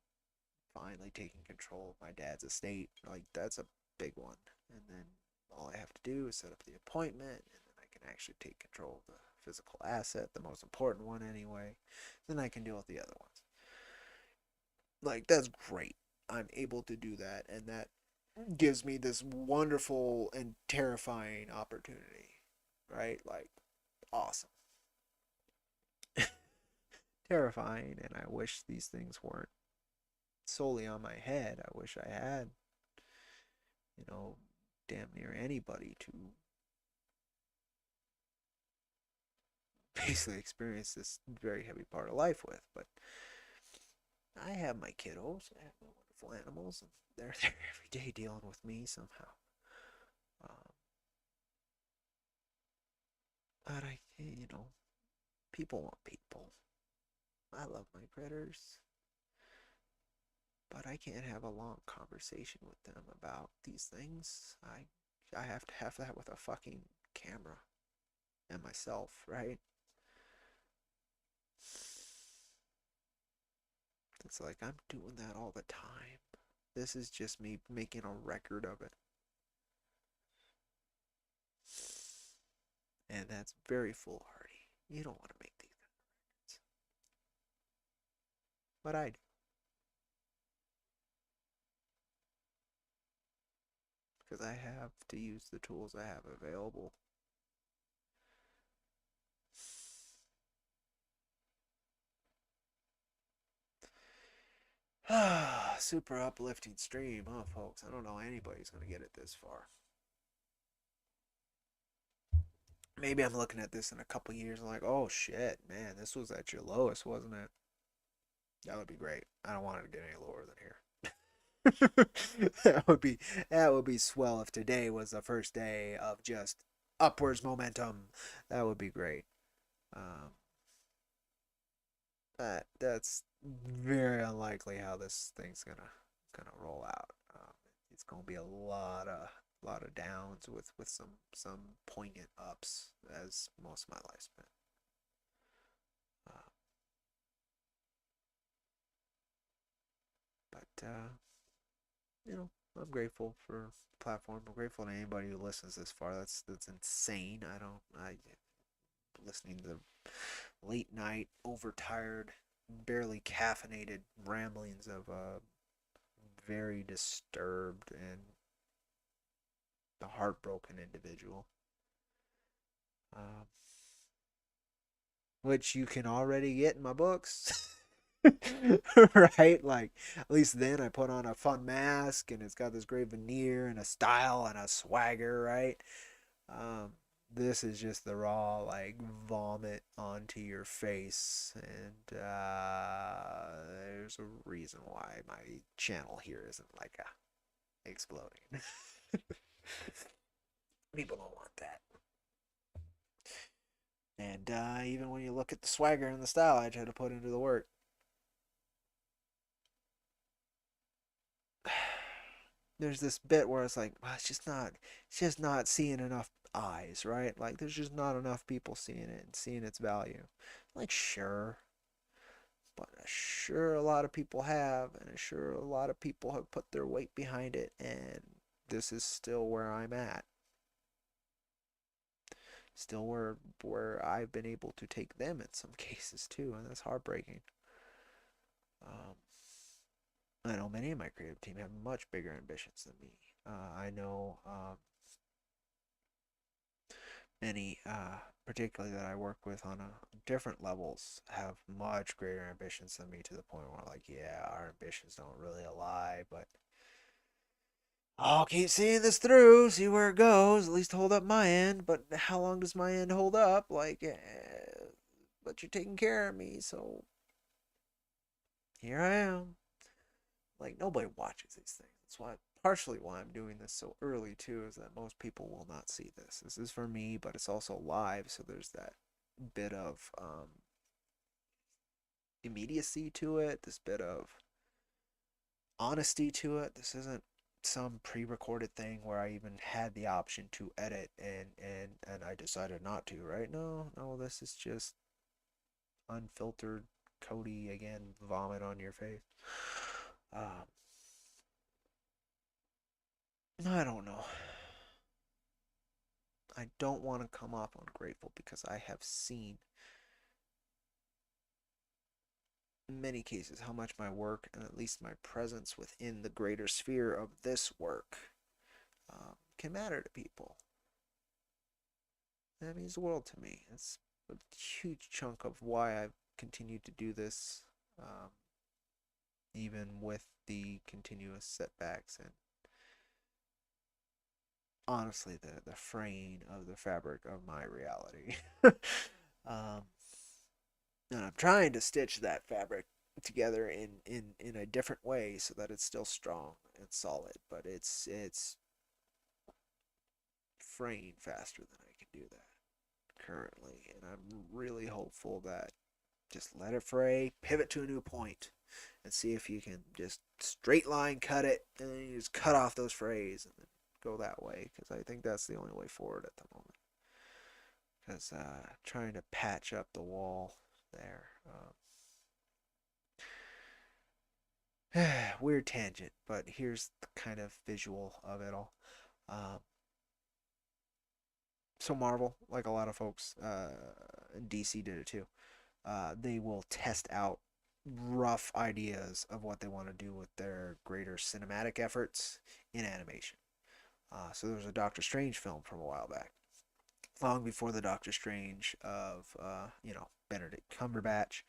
finally taking control of my dad's estate. Like that's a big one. And then all I have to do is set up the appointment, and then I can actually take control of the physical asset, the most important one anyway. Then I can deal with the other ones. Like that's great. I'm able to do that, and that gives me this wonderful and terrifying opportunity, right? Like awesome. Terrifying, and I wish these things weren't solely on my head. I wish I had, you know, damn near anybody to basically experience this very heavy part of life with. But I have my kiddos, I have my wonderful animals, and they're there every day dealing with me somehow. Um, but people want people. I love my critters, but I can't have a long conversation with them about these things. I have to have that with a fucking camera and myself, right? It's like I'm doing that all the time. This is just me making a record of it. And that's very foolhardy. You don't want to make these records. But I do. Because I have to use the tools I have available. Super uplifting stream, huh, folks? I don't know anybody's going to get it this far. Maybe I'm looking at this in a couple years and like, oh shit, man, this was at your lowest, wasn't it? That would be great. I don't want it to get any lower than here. That would be swell if today was the first day of just upwards momentum. That would be great. Um, that's very unlikely how this thing's gonna roll out. It's gonna be a lot of downs with some poignant ups as most of my life's been. Uh, but I'm grateful for the platform. I'm grateful to anybody who listens this far. That's insane. I listening to the late night, overtired, barely caffeinated ramblings of a very disturbed and a heartbroken individual. Um, which you can already get in my books. Right? Like, at least then I put on a fun mask and it's got this great veneer and a style and a swagger, right? Um, this is just the raw, like, vomit onto your face. And there's a reason why my channel here isn't like exploding. People don't want that. And even when you look at the swagger and the style I try to put into the work, there's this bit where it's like, well, it's just not seeing enough eyes, right? Like there's just not enough people seeing it and seeing its value. Like sure, but sure a lot of people have, and sure a lot of people have put their weight behind it, and this is still where I'm at. Still where I've been able to take them in some cases too, and that's heartbreaking. Um, I know many of my creative team have much bigger ambitions than me. I know many, particularly that I work with on different levels, have much greater ambitions than me to the point where, like, yeah, our ambitions don't really ally, but I'll keep seeing this through, see where it goes, at least hold up my end. But how long does my end hold up? Like, but you're taking care of me, so here I am. Like, nobody watches these things. That's why, partially why I'm doing this so early, too, is that most people will not see this. This is for me, but it's also live, so there's that bit of immediacy to it, this bit of honesty to it. This isn't some pre-recorded thing where I even had the option to edit and I decided not to, right? No, this is just unfiltered Cody again, vomit on your face. Um, I don't know. I don't want to come off ungrateful because I have seen in many cases how much my work and at least my presence within the greater sphere of this work can matter to people. That means the world to me. It's a huge chunk of why I've continued to do this, um, even with the continuous setbacks and honestly the fraying of the fabric of my reality. um, and I'm trying to stitch that fabric together in a different way so that it's still strong and solid, but it's fraying faster than I can do that currently, and I'm really hopeful that just let it fray, pivot to a new point, and see if you can just straight line cut it, and then you just cut off those frays and then go that way, because I think that's the only way forward at the moment. Because trying to patch up the wall there. Weird tangent, but here's the kind of visual of it all. Um, so Marvel, like a lot of folks, and DC did it too. They will test out rough ideas of what they want to do with their greater cinematic efforts in animation. So there was a Doctor Strange film from a while back, long before the Doctor Strange of Benedict Cumberbatch,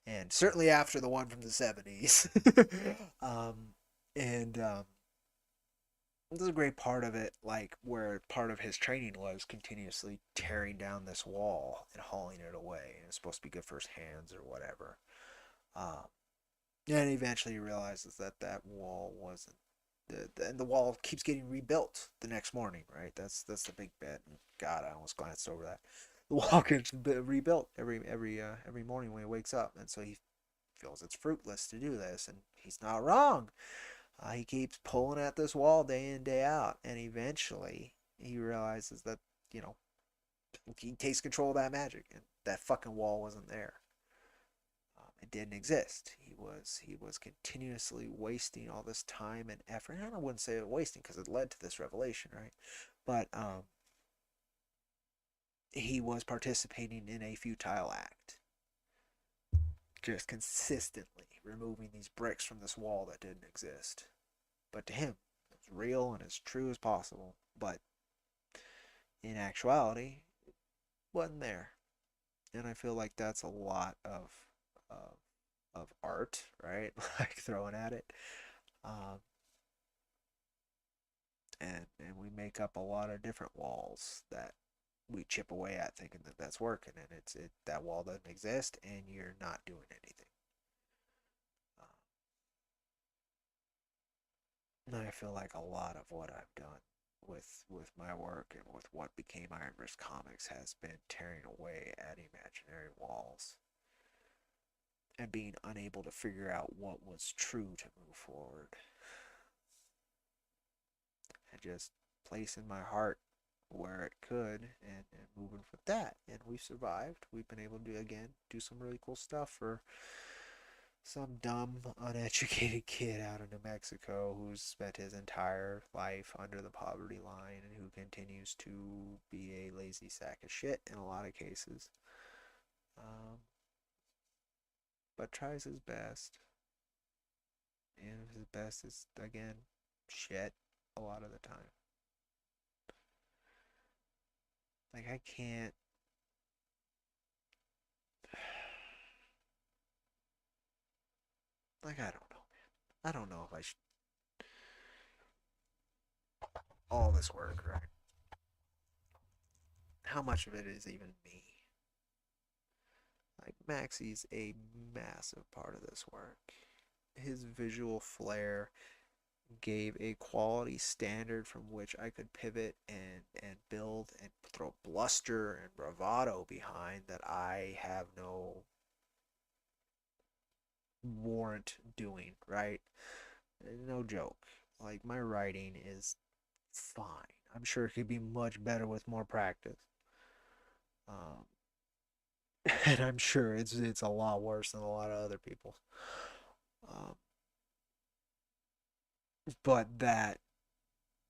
and certainly after the one from the 70s. And this is a great part of it, like where part of his training was continuously tearing down this wall and hauling it away, and it's supposed to be good for his hands or whatever. Um, and eventually he realizes that that wall wasn't. And the wall keeps getting rebuilt the next morning, right? That's the big bit. And God, I almost glanced over that. The wall gets rebuilt every morning when he wakes up, and so he feels it's fruitless to do this, and he's not wrong. He keeps pulling at this wall day in day out, and eventually he realizes that you know he takes control of that magic, and that fucking wall wasn't there. It didn't exist. He was continuously wasting all this time and effort. And I wouldn't say wasting because it led to this revelation, right? But he was participating in a futile act, just consistently removing these bricks from this wall that didn't exist. But to him, it's real and as true as possible. But in actuality, it wasn't there. And I feel like that's a lot of of art, right? Like throwing at it. Um, and we make up a lot of different walls that we chip away at thinking that that's working, and that wall doesn't exist and you're not doing anything. And I feel like a lot of what I've done with my work and with what became IronVerse Comics has been tearing away at imaginary walls and being unable to figure out what was true to move forward, and just placing my heart where it could, and moving with that. And we've survived. We've been able to again do some really cool stuff for some dumb, uneducated kid out of New Mexico who's spent his entire life under the poverty line and who continues to be a lazy sack of shit in a lot of cases. Um, but tries his best. And his best is, again, shit a lot of the time. Like, I can't. Like, I don't know, man. I don't know if I should. All this work, right? How much of it is even me? Like, Maxie's a massive part of this work. His visual flair gave a quality standard from which I could pivot and build and throw bluster and bravado behind that I have no warrant doing, right? No joke. Like, my writing is fine. I'm sure it could be much better with more practice. Um, and I'm sure it's a lot worse than a lot of other people. Um, but that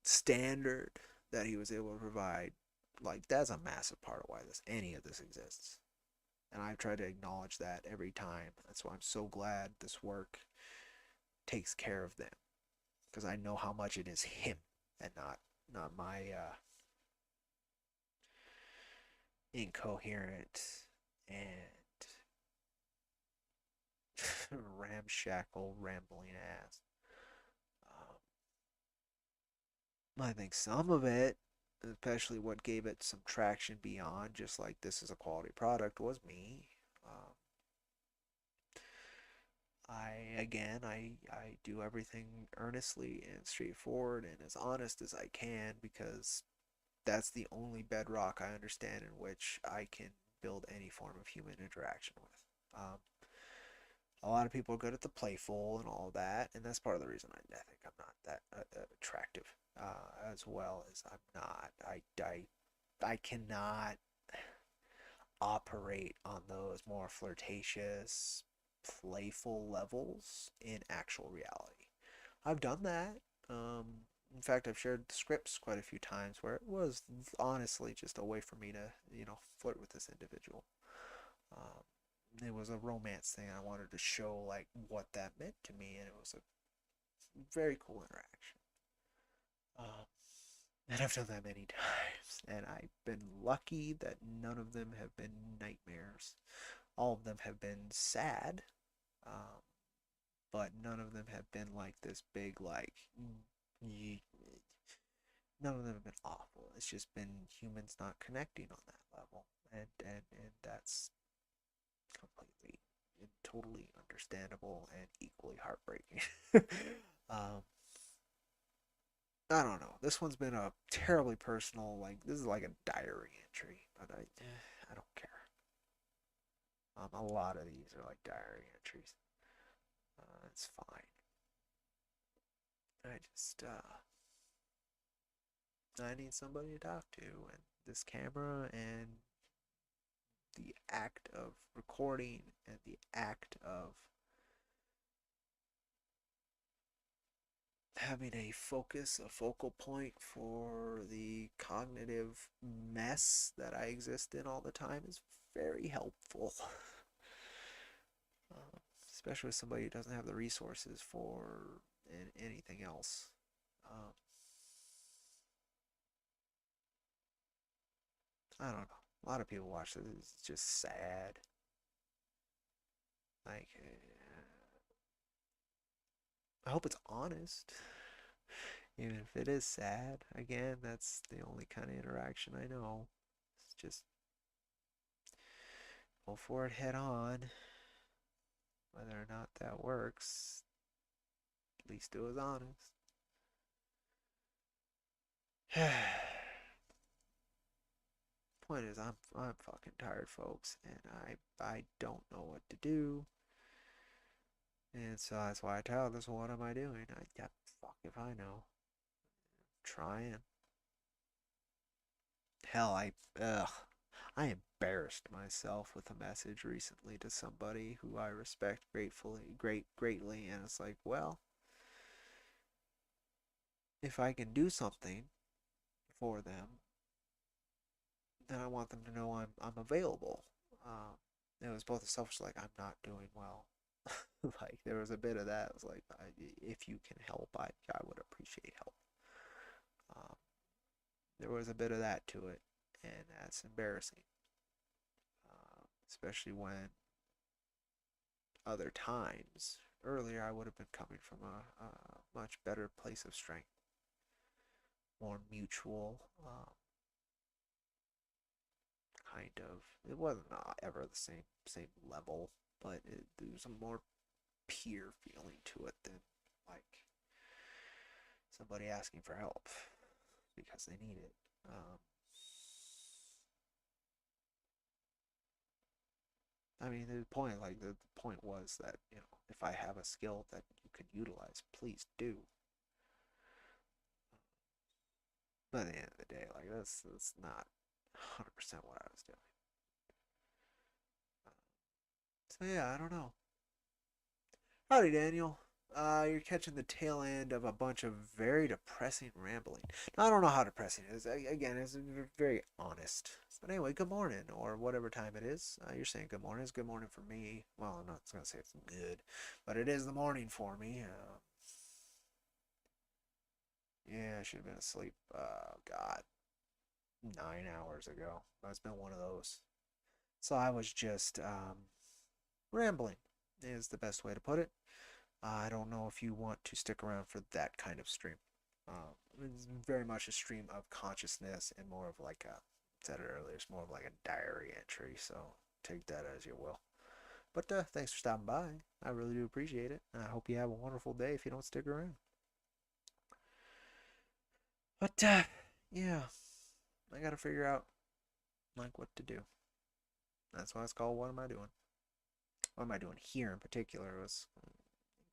standard that he was able to provide, like, that's a massive part of why any of this exists. And I've tried to acknowledge that every time. That's why I'm so glad this work takes care of them, because I know how much it is him and not my incoherent and ramshackle rambling ass. I think some of it, especially what gave it some traction beyond just like this is a quality product, was me. Um, I do everything earnestly and straightforward and as honest as I can because that's the only bedrock I understand in which I can build any form of human interaction with. A lot of people are good at the playful and all that, and that's part of the reason I think I'm not that attractive as well as I'm not. I cannot operate on those more flirtatious, playful levels in actual reality. I've done that. In fact, I've shared scripts quite a few times where it was honestly just a way for me to, flirt with this individual. Um, it was a romance thing. I wanted to show like what that meant to me, and it was a very cool interaction. Um, and I've done that many times, and I've been lucky that none of them have been nightmares. All of them have been sad, um, but none of them have been like this big like. None of them have been awful. It's just been humans not connecting on that level, and that's completely and totally understandable and equally heartbreaking. um, I don't know. This one's been a terribly personal. Like this is like a diary entry, but I don't care. A lot of these are like diary entries. It's fine. I need somebody to talk to, and this camera and the act of recording and the act of having a focus, a focal point for the cognitive mess that I exist in all the time is very helpful. uh, Especially with somebody who doesn't have the resources for anything else. Um, I don't know. A lot of people watch this. It's just sad. Like, I hope it's honest. Even if it is sad, again, that's the only kind of interaction I know. It's just go for it head on. Whether or not that works, at least it was honest. Point is, I'm fucking tired, folks, and I don't know what to do, and so that's why I tell this. What am I doing? Fuck if I know. Trying. Hell, I embarrassed myself with a message recently to somebody who I respect greatly, and it's like, well, if I can do something for them, then I want them to know I'm available. It was both a selfish like I'm not doing well, like there was a bit of that. It was like, if you can help, I would appreciate help. Um, there was a bit of that to it, and that's embarrassing. Especially when other times earlier I would have been coming from a much better place of strength, more mutual, kind of. It wasn't ever the same level, but there was a more peer feeling to it than like somebody asking for help because they need it. I mean, the point was that if I have a skill that you could utilize, please do. But at the end of the day, like that's not 100% what I was doing. So yeah, I don't know. Howdy, Daniel. You're catching the tail end of a bunch of very depressing rambling. Now, I don't know how depressing it is. Again, it's very honest. But anyway, good morning, or whatever time it is. You're saying good morning. It's good morning for me. Well, I'm not going to say it's good, but it is the morning for me. Yeah, I should have been asleep, God, 9 hours ago. But it's been one of those. So I was just rambling, is the best way to put it. I don't know if you want to stick around for that kind of stream. It's very much a stream of consciousness and more of like a, said it earlier, it's more of like a diary entry. So take that as you will. But thanks for stopping by. I really do appreciate it. I hope you have a wonderful day if you don't stick around. But yeah, I gotta figure out like what to do. That's why it's called What Am I Doing? What am I doing here in particular was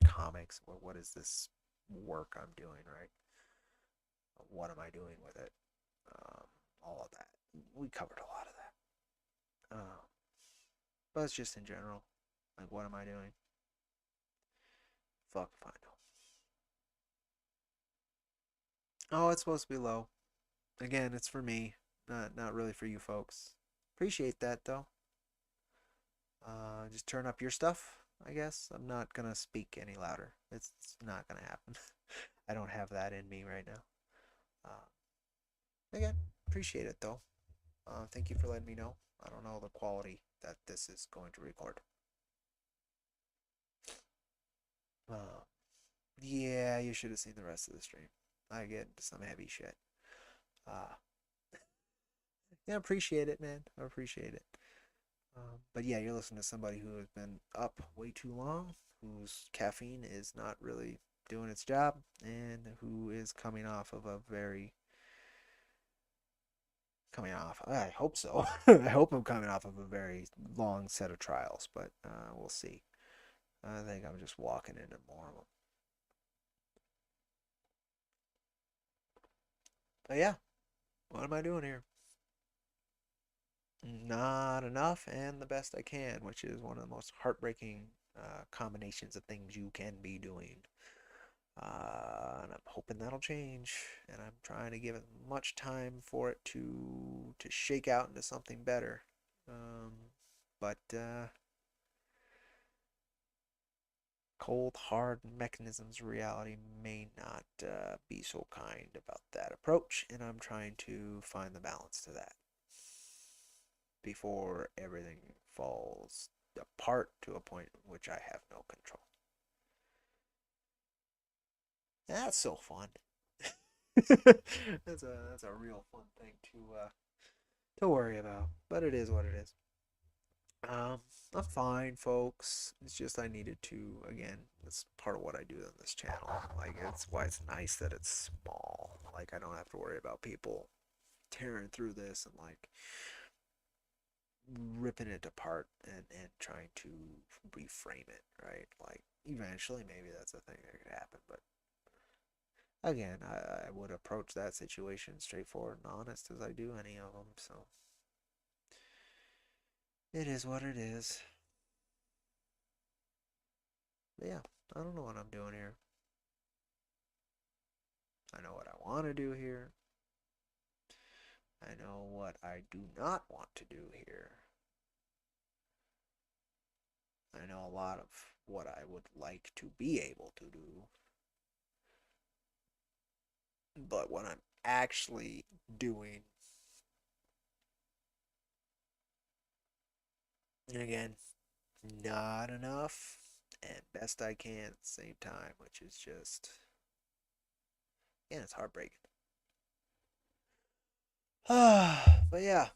comics. What is this work I'm doing, right? What am I doing with it? All of that. We covered a lot of that. But it's just in general. Like, what am I doing? Fuck if I know. Oh, it's supposed to be low. Again, it's for me, not really for you folks. Appreciate that though. Just turn up your stuff, I guess. I'm not gonna speak any louder. It's not gonna happen. I don't have that in me right now. Again, appreciate it though. Thank you for letting me know. I don't know the quality that this is going to record. Uh, yeah, you should have seen the rest of the stream. I get into some heavy shit. Uh, yeah, appreciate it, man. I appreciate it. But yeah, you're listening to somebody who has been up way too long, whose caffeine is not really doing its job, and who is coming off of a very coming off. I hope so. I hope I'm coming off of a very long set of trials, but we'll see. I think I'm just walking into more of them. But yeah, what am I doing here? Not enough and the best I can, which is one of the most heartbreaking combinations of things you can be doing. And I'm hoping that'll change. And I'm trying to give it much time for it to shake out into something better. But cold, hard mechanisms reality may not be so kind about that approach, and I'm trying to find the balance to that before everything falls apart to a point in which I have no control. That's so fun. That's a real fun thing to worry about, but it is what it is. Um, I'm fine, folks. It's just I needed to, again, it's part of what I do on this channel. Like, it's why it's nice that it's small. Like, I don't have to worry about people tearing through this and, like, ripping it apart and trying to reframe it, right? Like, eventually, maybe that's a thing that could happen, but again, I would approach that situation straightforward and honest as I do any of them, so it is what it is. But yeah, I don't know what I'm doing here. I know what I want to do here. I know what I do not want to do here. I know a lot of what I would like to be able to do, but what I'm actually doing, and again, not enough and best I can at the same time, which is just, yeah, it's heartbreaking. But yeah,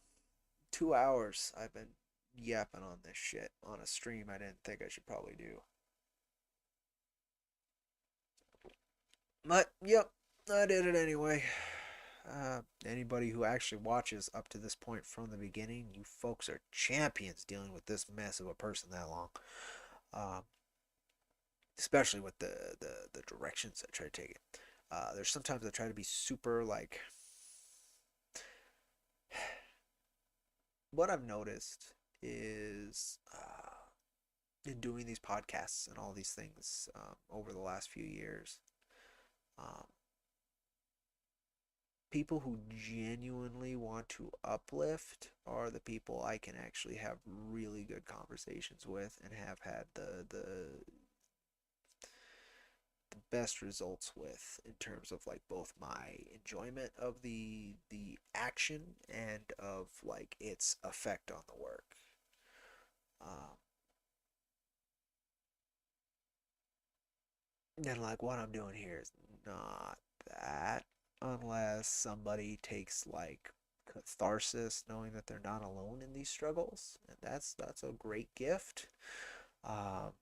2 hours I've been yapping on this shit on a stream I didn't think I should probably do. But yep, I did it anyway. Anybody who actually watches up to this point from the beginning, you folks are champions dealing with this mess of a person that long. Um, Especially with the directions I try to take it. There's sometimes I try to be super like. What I've noticed is in doing these podcasts and all these things over the last few years, um, people who genuinely want to uplift are the people I can actually have really good conversations with and have had the best results with in terms of like both my enjoyment of the action and of like its effect on the work. Um, and like what I'm doing here is not that unless somebody takes like catharsis knowing that they're not alone in these struggles, and that's a great gift. Um,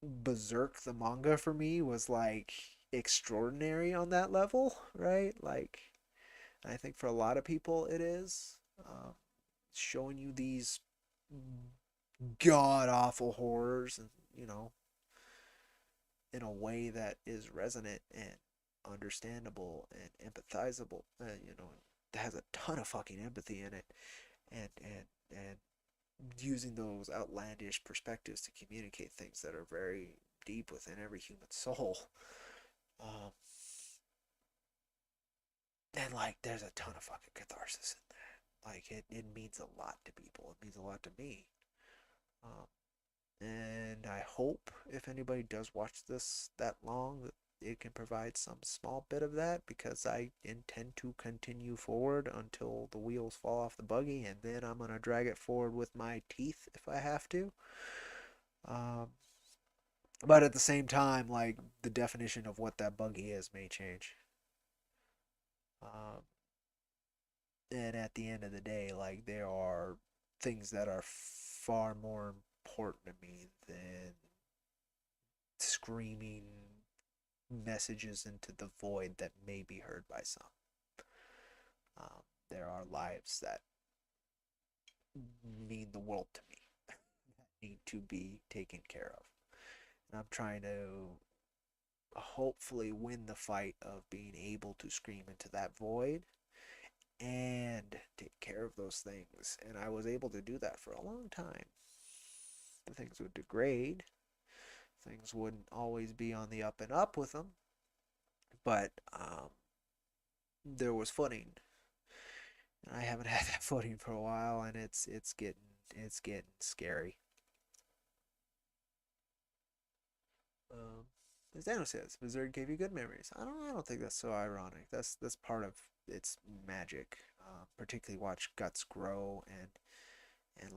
Berserk the manga for me was like extraordinary on that level, right? Like I think for a lot of people it is showing you these god awful horrors and in a way that is resonant and understandable and empathizable. Has a ton of fucking empathy in it, and using those outlandish perspectives to communicate things that are very deep within every human soul. Um, and like, there's a ton of fucking catharsis in that. Like, it means a lot to people. It means a lot to me. Um, and I hope if anybody does watch this that long, that it can provide some small bit of that because I intend to continue forward until the wheels fall off the buggy, and then I'm gonna drag it forward with my teeth if I have to. Um, but at the same time, like the definition of what that buggy is may change. Um, and at the end of the day, like there are things that are far more important to me than screaming messages into the void that may be heard by some. There are lives that mean the world to me, that need to be taken care of. And I'm trying to hopefully win the fight of being able to scream into that void and take care of those things. And I was able to do that for a long time. The things would degrade, things wouldn't always be on the up and up with them, but there was footing. I haven't had that footing for a while, and it's getting scary. Um, as Daniel says, Blizzard gave you good memories. I don't think that's so ironic. That's part of its magic. Particularly watch Guts grow and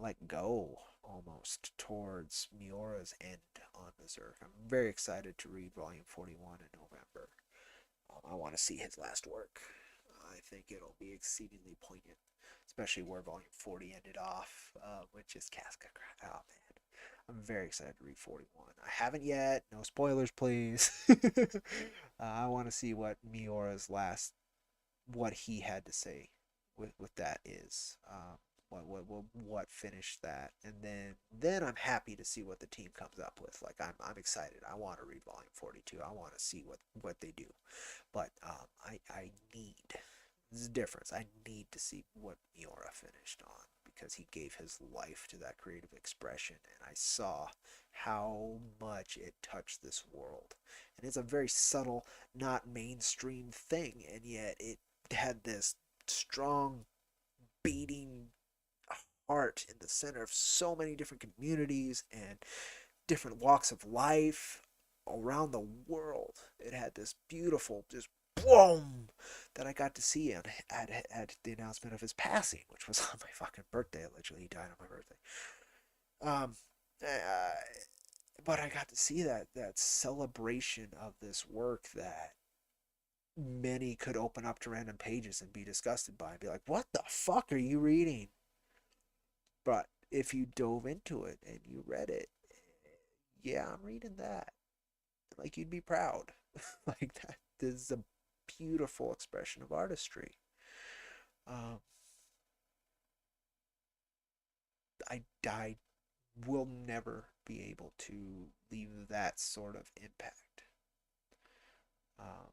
let go almost towards Miora's end on Berserk. I'm very excited to read Volume 41 in November. I want to see his last work. I think it'll be exceedingly poignant, especially where Volume 40 ended off, which is Casca. Oh man, I'm very excited to read 41. I haven't yet. No spoilers, please. I want to see what Miora's last, what he had to say with that is. What finished that, and then I'm happy to see what the team comes up with. Like I'm excited. I want to read Volume 42. I want to see what they do, but I need this is a difference. I need to see what Miura finished on because he gave his life to that creative expression, and I saw how much it touched this world. And it's a very subtle, not mainstream thing, and yet it had this strong beating art in the center of so many different communities and different walks of life around the world. It had this beautiful, just boom, that I got to see at the announcement of his passing, which was on my fucking birthday. Literally, he died on my birthday. Um, uh, but I got to see that celebration of this work that many could open up to random pages and be disgusted by and be like, "What the fuck are you reading?" But if you dove into it and you read it, yeah, I'm reading that. Like you'd be proud. Like that is a beautiful expression of artistry. Um, I will never be able to leave that sort of impact. Um,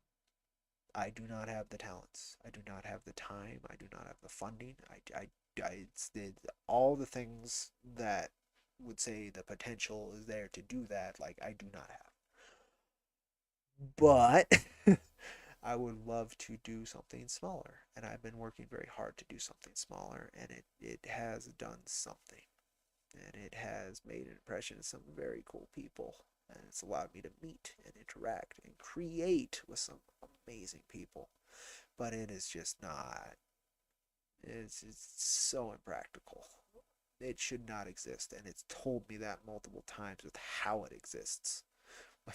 I do not have the talents. I do not have the time. I do not have the funding. It's all the things that would say the potential is there to do that. Like I do not have. But I would love to do something smaller, and I've been working very hard to do something smaller, and it has done something, and it has made an impression on some very cool people, and it's allowed me to meet and interact and create with some amazing people. But it is just not. It's so impractical. It should not exist, and it's told me that multiple times with how it exists.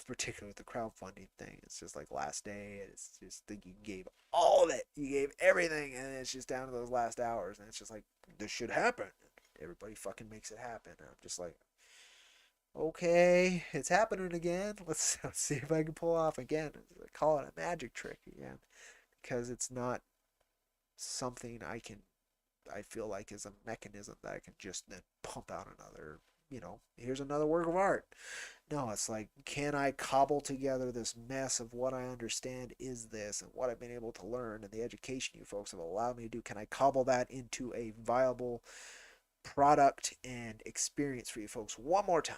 Particularly with the crowdfunding thing. It's just like last day. It's just like you gave all of it. You gave everything, and it's just down to those last hours. And it's just like this should happen. Everybody fucking makes it happen. And I'm just like, okay, it's happening again. Let's see if I can pull off again. I call it a magic trick again because it's not something I can. I feel like is a mechanism that I can just then pump out another. Here's another work of art. No, it's like, can I cobble together this mess of what I understand is this and what I've been able to learn and the education you folks have allowed me to do? Can I cobble that into a viable product and experience for you folks one more time?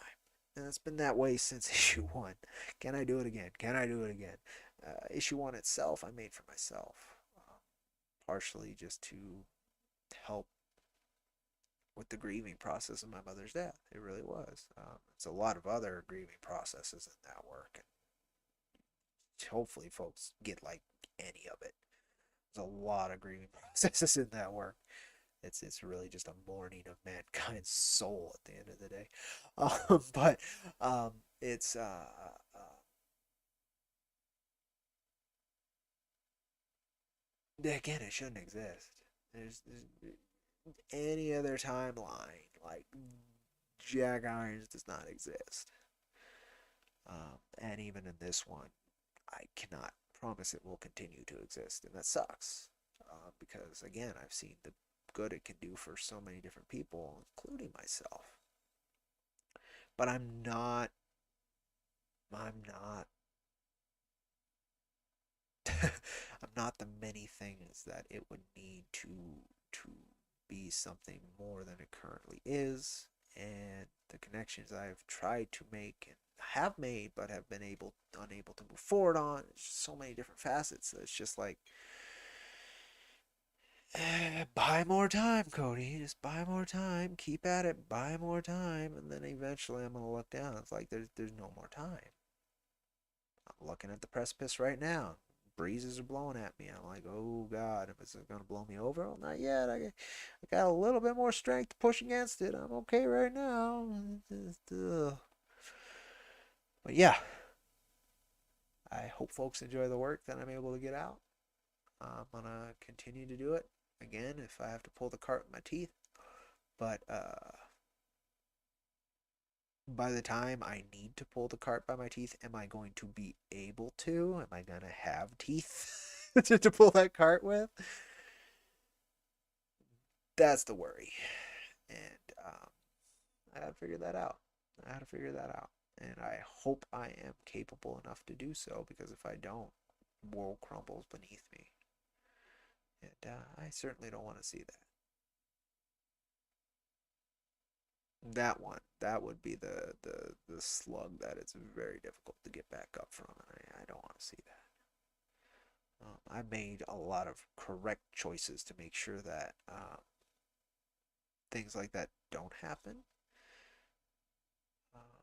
And it's been that way since issue one. Can I do it again? Can I do it again? Issue one itself, I made for myself, partially just to help with the grieving process of my mother's death. It really was. It's a lot of other grieving processes in that work. And hopefully, folks get like any of it. There's a lot of grieving processes in that work. It's really just a mourning of mankind's soul at the end of the day. But it's again, it shouldn't exist. There's any other timeline like Jack Irons does not exist. And even in this one, I cannot promise it will continue to exist, and that sucks. Because again, I've seen the good it can do for so many different people, including myself. But I'm not. I'm not. I'm not the many things that it would need to be something more than it currently is, and the connections I've tried to make and have made but have been unable to move forward on. It's just so many different facets. It's just like buy more time, Cody. Just buy more time. Keep at it. Buy more time, and then eventually I'm gonna look down. It's like there's no more time. I'm looking at the precipice right now. Breezes are blowing at me. I'm like, oh God, is it gonna blow me over? Well, not yet. I got a little bit more strength to push against it. I'm okay right now. But yeah, I hope folks enjoy the work that I'm able to get out. I'm gonna continue to do it again if I have to pull the cart with my teeth. But by the time I need to pull the cart by my teeth, am I going to be able to? Am I gonna have teeth to pull that cart with? That's the worry, and I gotta figure that out. I gotta figure that out, and I hope I am capable enough to do so. Because if I don't, world crumbles beneath me, and I certainly don't want to see that. That one, that would be the slug that it's very difficult to get back up from, and I don't want to see that. I made a lot of correct choices to make sure that things like that don't happen. Uh,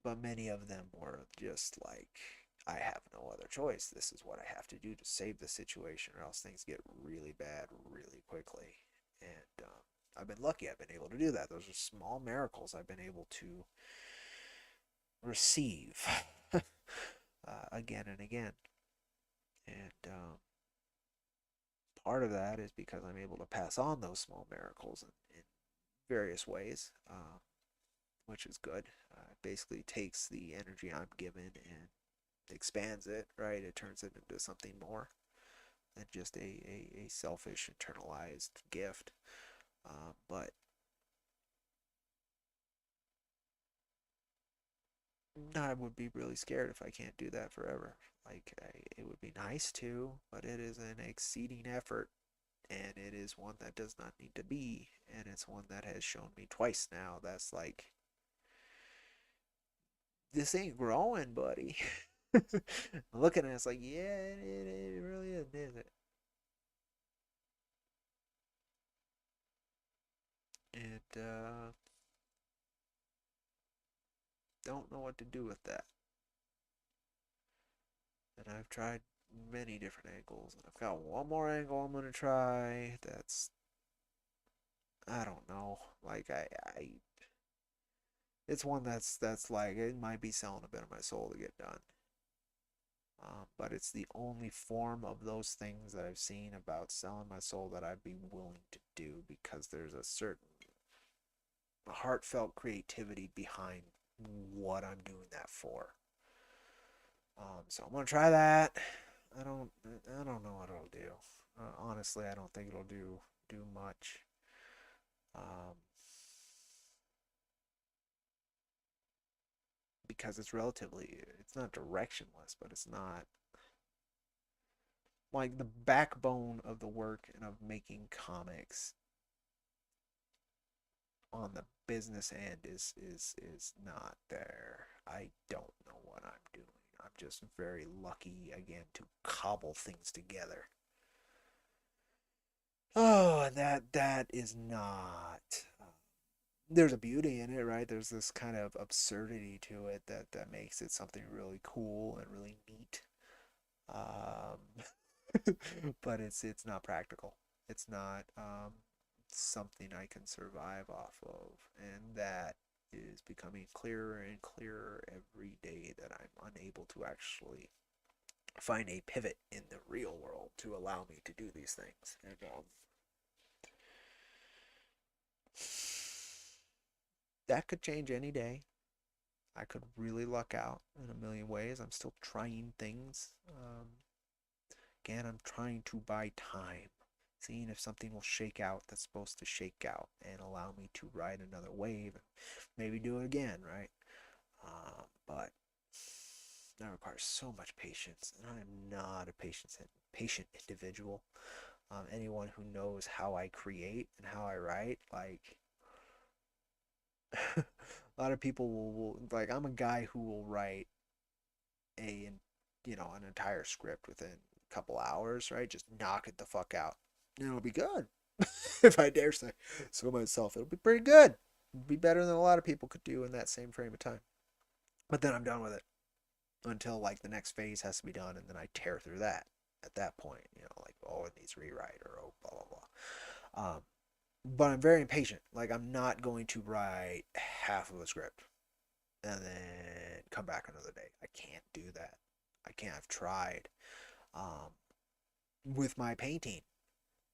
but many of them were just like, I have no other choice. This is what I have to do to save the situation, or else things get really bad really quickly. And I've been lucky. I've been able to do that. Those are small miracles I've been able to receive again and again. And part of that is because I'm able to pass on those small miracles in various ways, which is good. It basically takes the energy I'm given and expands it, right? It turns it into something more than just a selfish, internalized gift. But I would be really scared if I can't do that forever. Like, it would be nice to, but it is an exceeding effort, and it is one that does not need to be, and it's one that has shown me twice now that's like, this ain't growing, buddy. Looking at it, it's like, yeah, it really isn't it? And don't know what to do with that. And I've tried many different angles, and I've got one more angle I'm gonna try. That's, I don't know. Like, it's one that's like, it might be selling a bit of my soul to get done. But it's the only form of those things that I've seen about selling my soul that I'd be willing to do, because there's a certain heartfelt creativity behind what I'm doing that for. So I'm gonna try that. I don't I don't know what it'll do. Honestly, I don't think it'll do much. Um, because it's not directionless, but it's not like the backbone of the work and of making comics on the business end is not there. I don't know what I'm doing. I'm just very lucky again to cobble things together. Oh, and that is not. There's a beauty in it, right? There's this kind of absurdity to it that makes it something really cool and really neat. Um, but it's not practical. It's not something I can survive off of, and that is becoming clearer and clearer every day, that I'm unable to actually find a pivot in the real world to allow me to do these things. And that could change any day. I could really luck out in a million ways. I'm still trying things. Again, I'm trying to buy time, seeing if something will shake out that's supposed to shake out and allow me to ride another wave and maybe do it again, right? But that requires so much patience, and I am not a patient individual. Anyone who knows how I create and how I write, like, a lot of people will like, I'm a guy who will write a an entire script within a couple hours, right? Just knock it the fuck out, and it'll be good. If I dare say so myself, it'll be pretty good. It'll be better than a lot of people could do in that same frame of time. But then I'm done with it until like the next phase has to be done, and then I tear through that. At that point, like, oh, it needs rewrite, or oh, blah blah blah. But I'm very impatient. Like, I'm not going to write half of a script and then come back another day. I can't do that. I can't. I've tried. Um, with my painting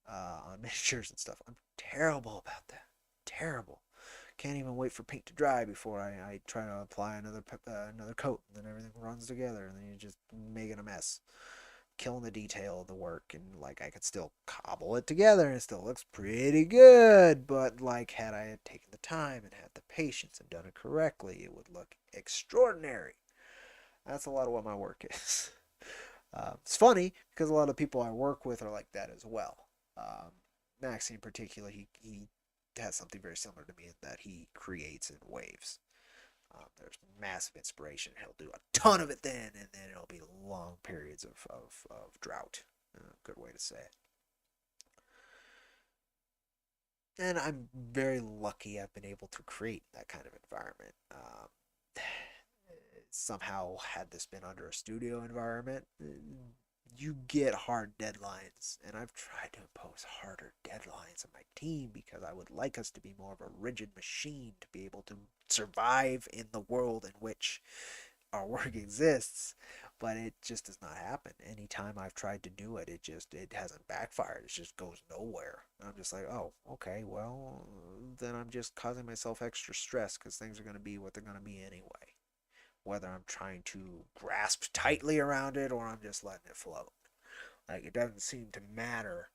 on miniatures and stuff, I'm terrible about that. Terrible. Can't even wait for paint to dry before I try to apply another coat, and then everything runs together, and then you just make it a mess, killing the detail of the work. And like, I could still cobble it together and it still looks pretty good, but like, had I had taken the time and had the patience and done it correctly, it would look extraordinary. That's a lot of what my work is. It's funny because a lot of people I work with are like that as well. um, Max in particular, he has something very similar to me in that he creates in waves. There's massive inspiration. He'll do a ton of it then, and then it'll be long periods of drought. Good way to say it. And I'm very lucky I've been able to create that kind of environment. Somehow, had this been under a studio environment, you get hard deadlines, and I've tried to impose harder deadlines on my team because I would like us to be more of a rigid machine to be able to survive in the world in which our work exists, but it just does not happen. Anytime I've tried to do it, it hasn't backfired. It just goes nowhere. I'm just like, oh, okay, well, then I'm just causing myself extra stress because things are going to be what they're going to be anyway. Whether I'm trying to grasp tightly around it or I'm just letting it float. Like, it doesn't seem to matter.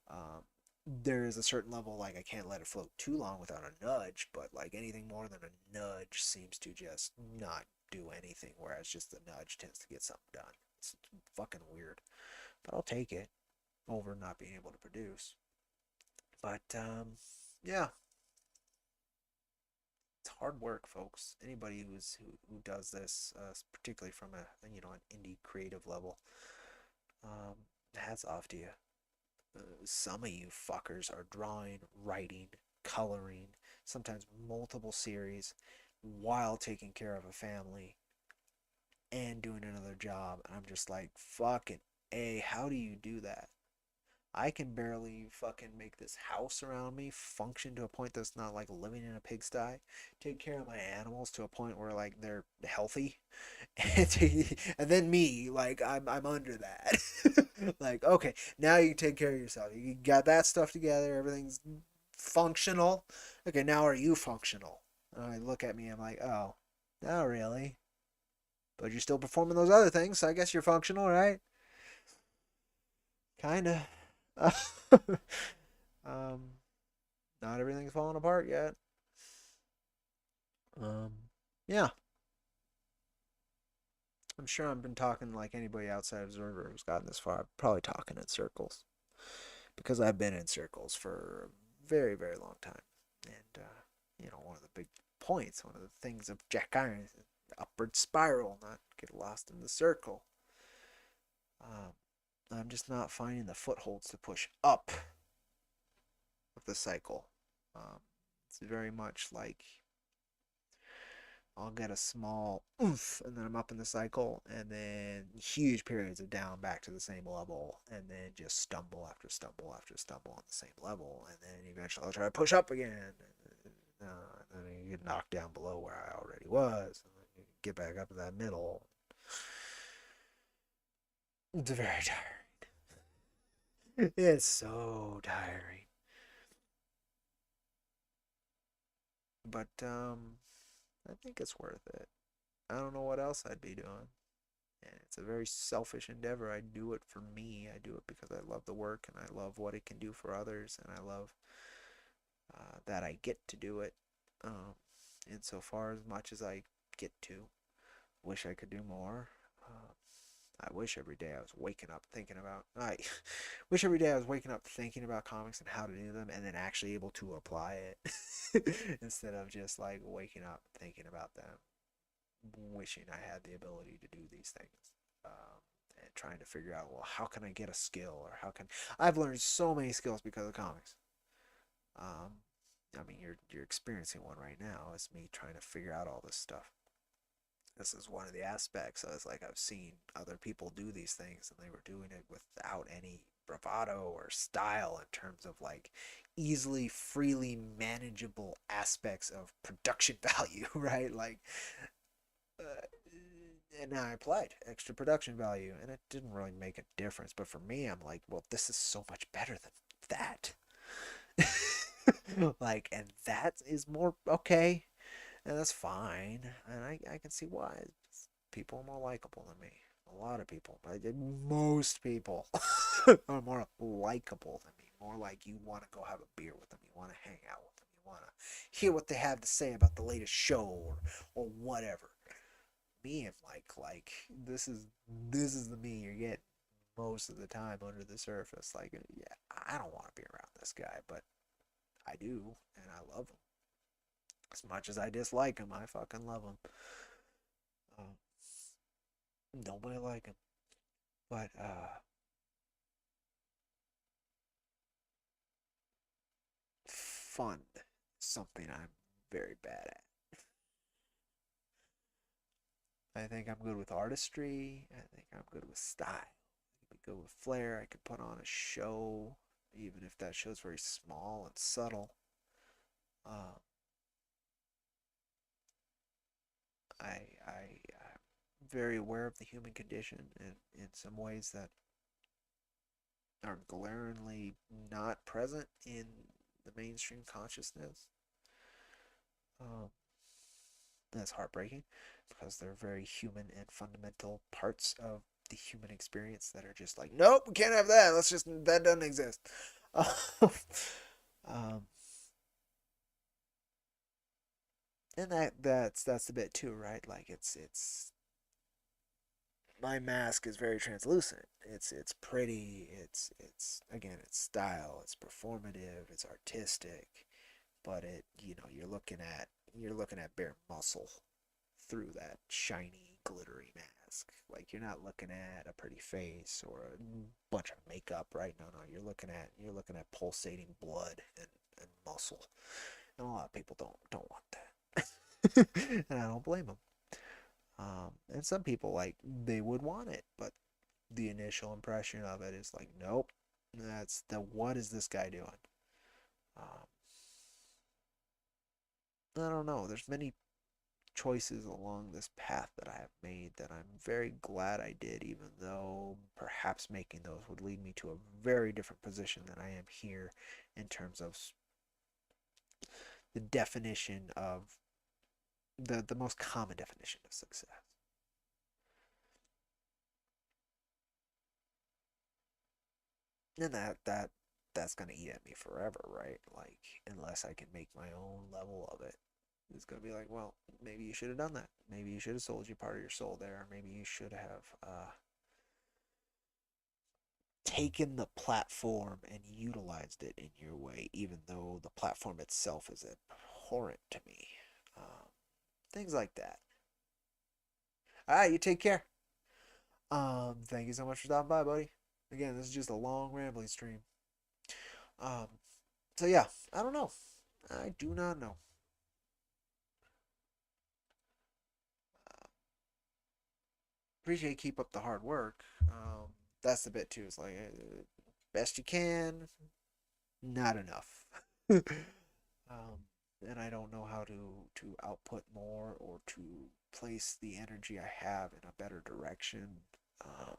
Um, there is a certain level, like, I can't let it float too long without a nudge, but like anything more than a nudge seems to just not do anything, whereas just the nudge tends to get something done. It's fucking weird, but I'll take it over not being able to produce. But yeah, it's hard work, folks. Anybody who does this, particularly from a an indie creative level, um, hats off to you. Some of you fuckers are drawing, writing, coloring, sometimes multiple series, while taking care of a family and doing another job. And I'm just like, fucking A, how do you do that? I can barely fucking make this house around me function to a point that's not like living in a pigsty. Take care of my animals to a point where like they're healthy, and then me, like I'm under that. Like, okay, now you take care of yourself. You got that stuff together. Everything's functional. Okay, now are you functional? And I look at me. I'm like, oh, not really. But you're still performing those other things. So I guess you're functional, right? Kinda. um, not everything's falling apart yet. Um, yeah, I'm sure I've been talking like anybody outside Observer who's gotten this far. I'm probably talking in circles because I've been in circles for a very, very long time. And, one of the big points, one of the things of Jack Iron is the upward spiral, not get lost in the circle. Um, I'm just not finding the footholds to push up of the cycle. It's very much like I'll get a small oomph, and then I'm up in the cycle, and then huge periods of down back to the same level, and then just stumble after stumble after stumble on the same level, and then eventually I'll try to push up again, and then you get knocked down below where I already was, and then you get back up to that middle. It's very tiring. It's so tiring. But I think it's worth it. I don't know what else I'd be doing. And it's a very selfish endeavor. I do it for me. I do it because I love the work and I love what it can do for others, and I love that I get to do it. Um, insofar as much as I get to, wish I could do more. I wish every day I was waking up thinking about. I wish every day I was waking up thinking about comics and how to do them, and then actually able to apply it instead of just like waking up thinking about them, wishing I had the ability to do these things. And trying to figure out, well, how can I get a skill, or how can I've learned so many skills because of comics. Um, I mean, you're experiencing one right now. It's me trying to figure out all this stuff. This is one of the aspects. I was like, I've seen other people do these things, and they were doing it without any bravado or style in terms of like easily, freely manageable aspects of production value, right? Like, uh, and I applied extra production value, and it didn't really make a difference. But for me, I'm like, well, this is so much better than that. Like, and that is more okay, and that's fine, and I can see why. People are more likable than me. A lot of people, most people are more likable than me. More like you want to go have a beer with them, you want to hang out with them, you want to hear what they have to say about the latest show or whatever. Me, I'm like this is the me you're getting most of the time under the surface. Like, yeah, I don't want to be around this guy, but I do, and I love him as much as I dislike him. I fucking love him. Um, Nobody like him, but fun is something I'm very bad at. I think I'm good with artistry. I think I'm good with style. I could be good with flair. I could put on a show, even if that show's very small and subtle. Uh, I'm very aware of the human condition in some ways that are glaringly not present in the mainstream consciousness. Um, that's heartbreaking because they're very human and fundamental parts of the human experience that are just like, nope, we can't have that. Let's just that doesn't exist. um, and that's the bit too, right? Like it's my mask is very translucent. It's pretty. It's again, it's style. It's performative. It's artistic. But you're looking at bare muscle through that shiny, glittery mask. Like you're not looking at a pretty face or a bunch of makeup, right? No, no, you're looking at pulsating blood and muscle. And a lot of people don't want that, and I don't blame them. And some people like they would want it, but the initial impression of it is like, nope, that's the what is this guy doing? Um, I don't know. There's many choices along this path that I have made that I'm very glad I did, even though perhaps making those would lead me to a very different position than I am here in terms of the definition of the most common definition of success. And that's gonna eat at me forever, right? Like unless I can make my own level of it. It's gonna be like, well, maybe you should have done that. Maybe you should have sold you part of your soul there. Maybe you should have taken the platform and utilized it in your way, even though the platform itself is abhorrent to me. Um, Things like that. All right, you take care. Thank you so much for stopping by, buddy. Again, this is just a long rambling stream. Um, so yeah, I don't know. I do not know. Appreciate keep up the hard work. That's the bit too. It's like best you can, not enough. And I don't know how to output more or to place the energy I have in a better direction. Um,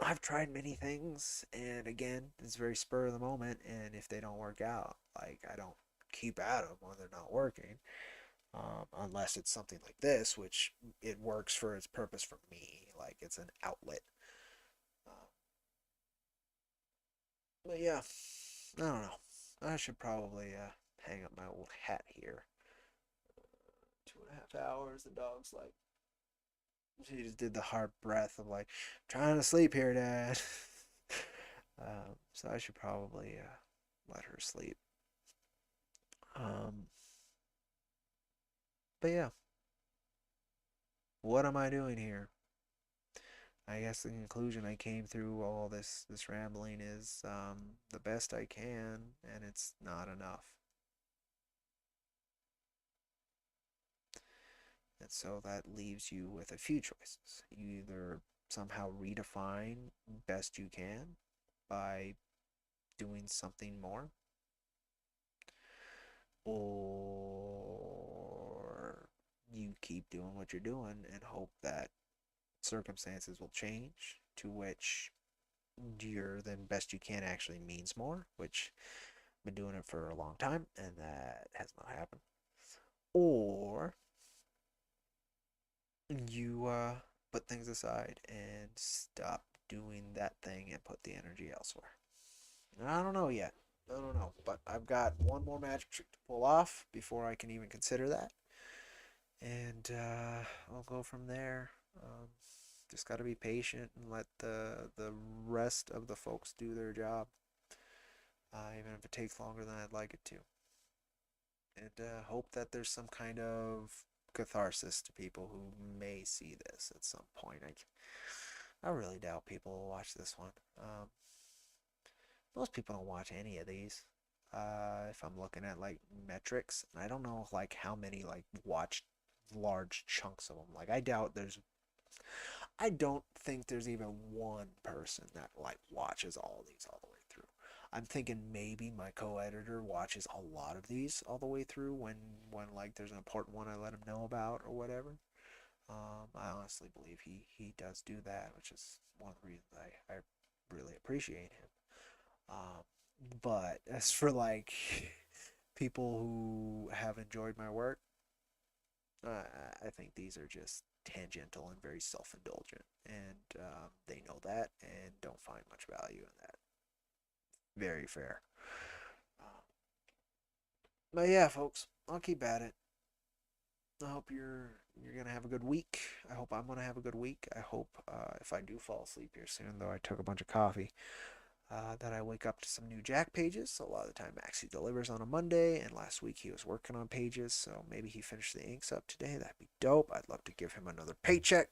I've tried many things, and again, it's very spur of the moment. And if they don't work out, like I don't keep at them when they're not working, unless it's something like this, which it works for its purpose for me, like it's an outlet. Um, but yeah, I don't know. I should probably hang up my old hat here. 2.5 hours. The dog's like, she just did the hard breath of like, trying to sleep here, Dad. So I should probably let her sleep. Um, but yeah, what am I doing here? I guess the conclusion I came through all this rambling is the best I can, and it's not enough. And so that leaves you with a few choices. You either somehow redefine best you can by doing something more, or you keep doing what you're doing and hope that circumstances will change to which your then best you can actually means more, which I've been doing it for a long time and that has not happened. Or you put things aside and stop doing that thing and put the energy elsewhere. I don't know yet. I don't know, but I've got one more magic trick to pull off before I can even consider that, and I'll go from there. Just got to be patient and let the rest of the folks do their job, even if it takes longer than I'd like it to, and hope that there's some kind of catharsis to people who may see this at some point. I really doubt people will watch this one. Most people don't watch any of these. If I'm looking at like metrics, and I don't know like how many like watch large chunks of them. Like I don't think there's even one person that like watches all these all the way through. I'm thinking maybe my co-editor watches a lot of these all the way through when like there's an important one I let him know about or whatever. I honestly believe he does do that, which is one of the reasons I really appreciate him. Um, but as for like people who have enjoyed my work, I think these are just tangential and very self-indulgent, and they know that and don't find much value in that. Very fair. Um, but yeah, folks, I'll keep at it. I hope you're gonna have a good week. I hope I'm gonna have a good week. I hope if I do fall asleep here soon, though I took a bunch of coffee, that I wake up to some new Jack pages. So a lot of the time, Maxie delivers on a Monday, and last week he was working on pages, so maybe he finished the inks up today. That'd be dope. I'd love to give him another paycheck.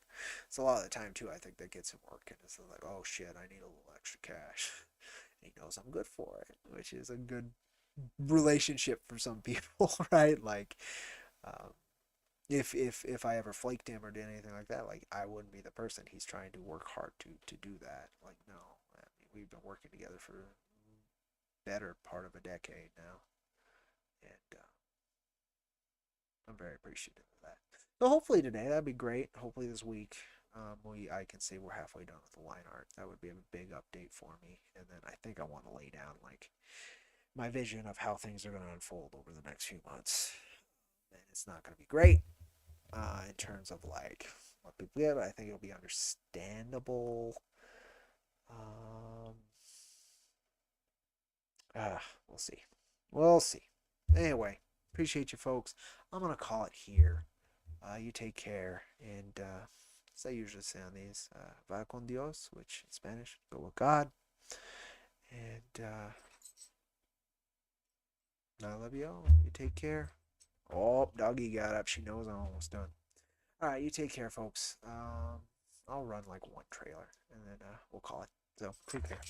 It's a lot of the time too. I think that gets him working. It's like, oh shit, I need a little extra cash. And he knows I'm good for it, which is a good relationship for some people, right? Like, um, if I ever flaked him or did anything like that, like I wouldn't be the person. He's trying to work hard to do that. Like no, I mean, we've been working together for better part of a decade now, and I'm very appreciative of that. So hopefully today that'd be great. Hopefully this week, I can say we're halfway done with the line art. That would be a big update for me, and then I think I want to lay down like my vision of how things are going to unfold over the next few months. And it's not going to be great in terms of like what people get, but I think it'll be understandable. Um, we'll see. We'll see. Anyway, appreciate you folks. I'm gonna call it here. You take care, and as I usually say on these, va con Dios, which in Spanish, go with God, and I love you all. You take care. Oh, doggy got up. She knows I'm almost done. All right, you take care, folks. I'll run like one trailer, and then we'll call it. So take care.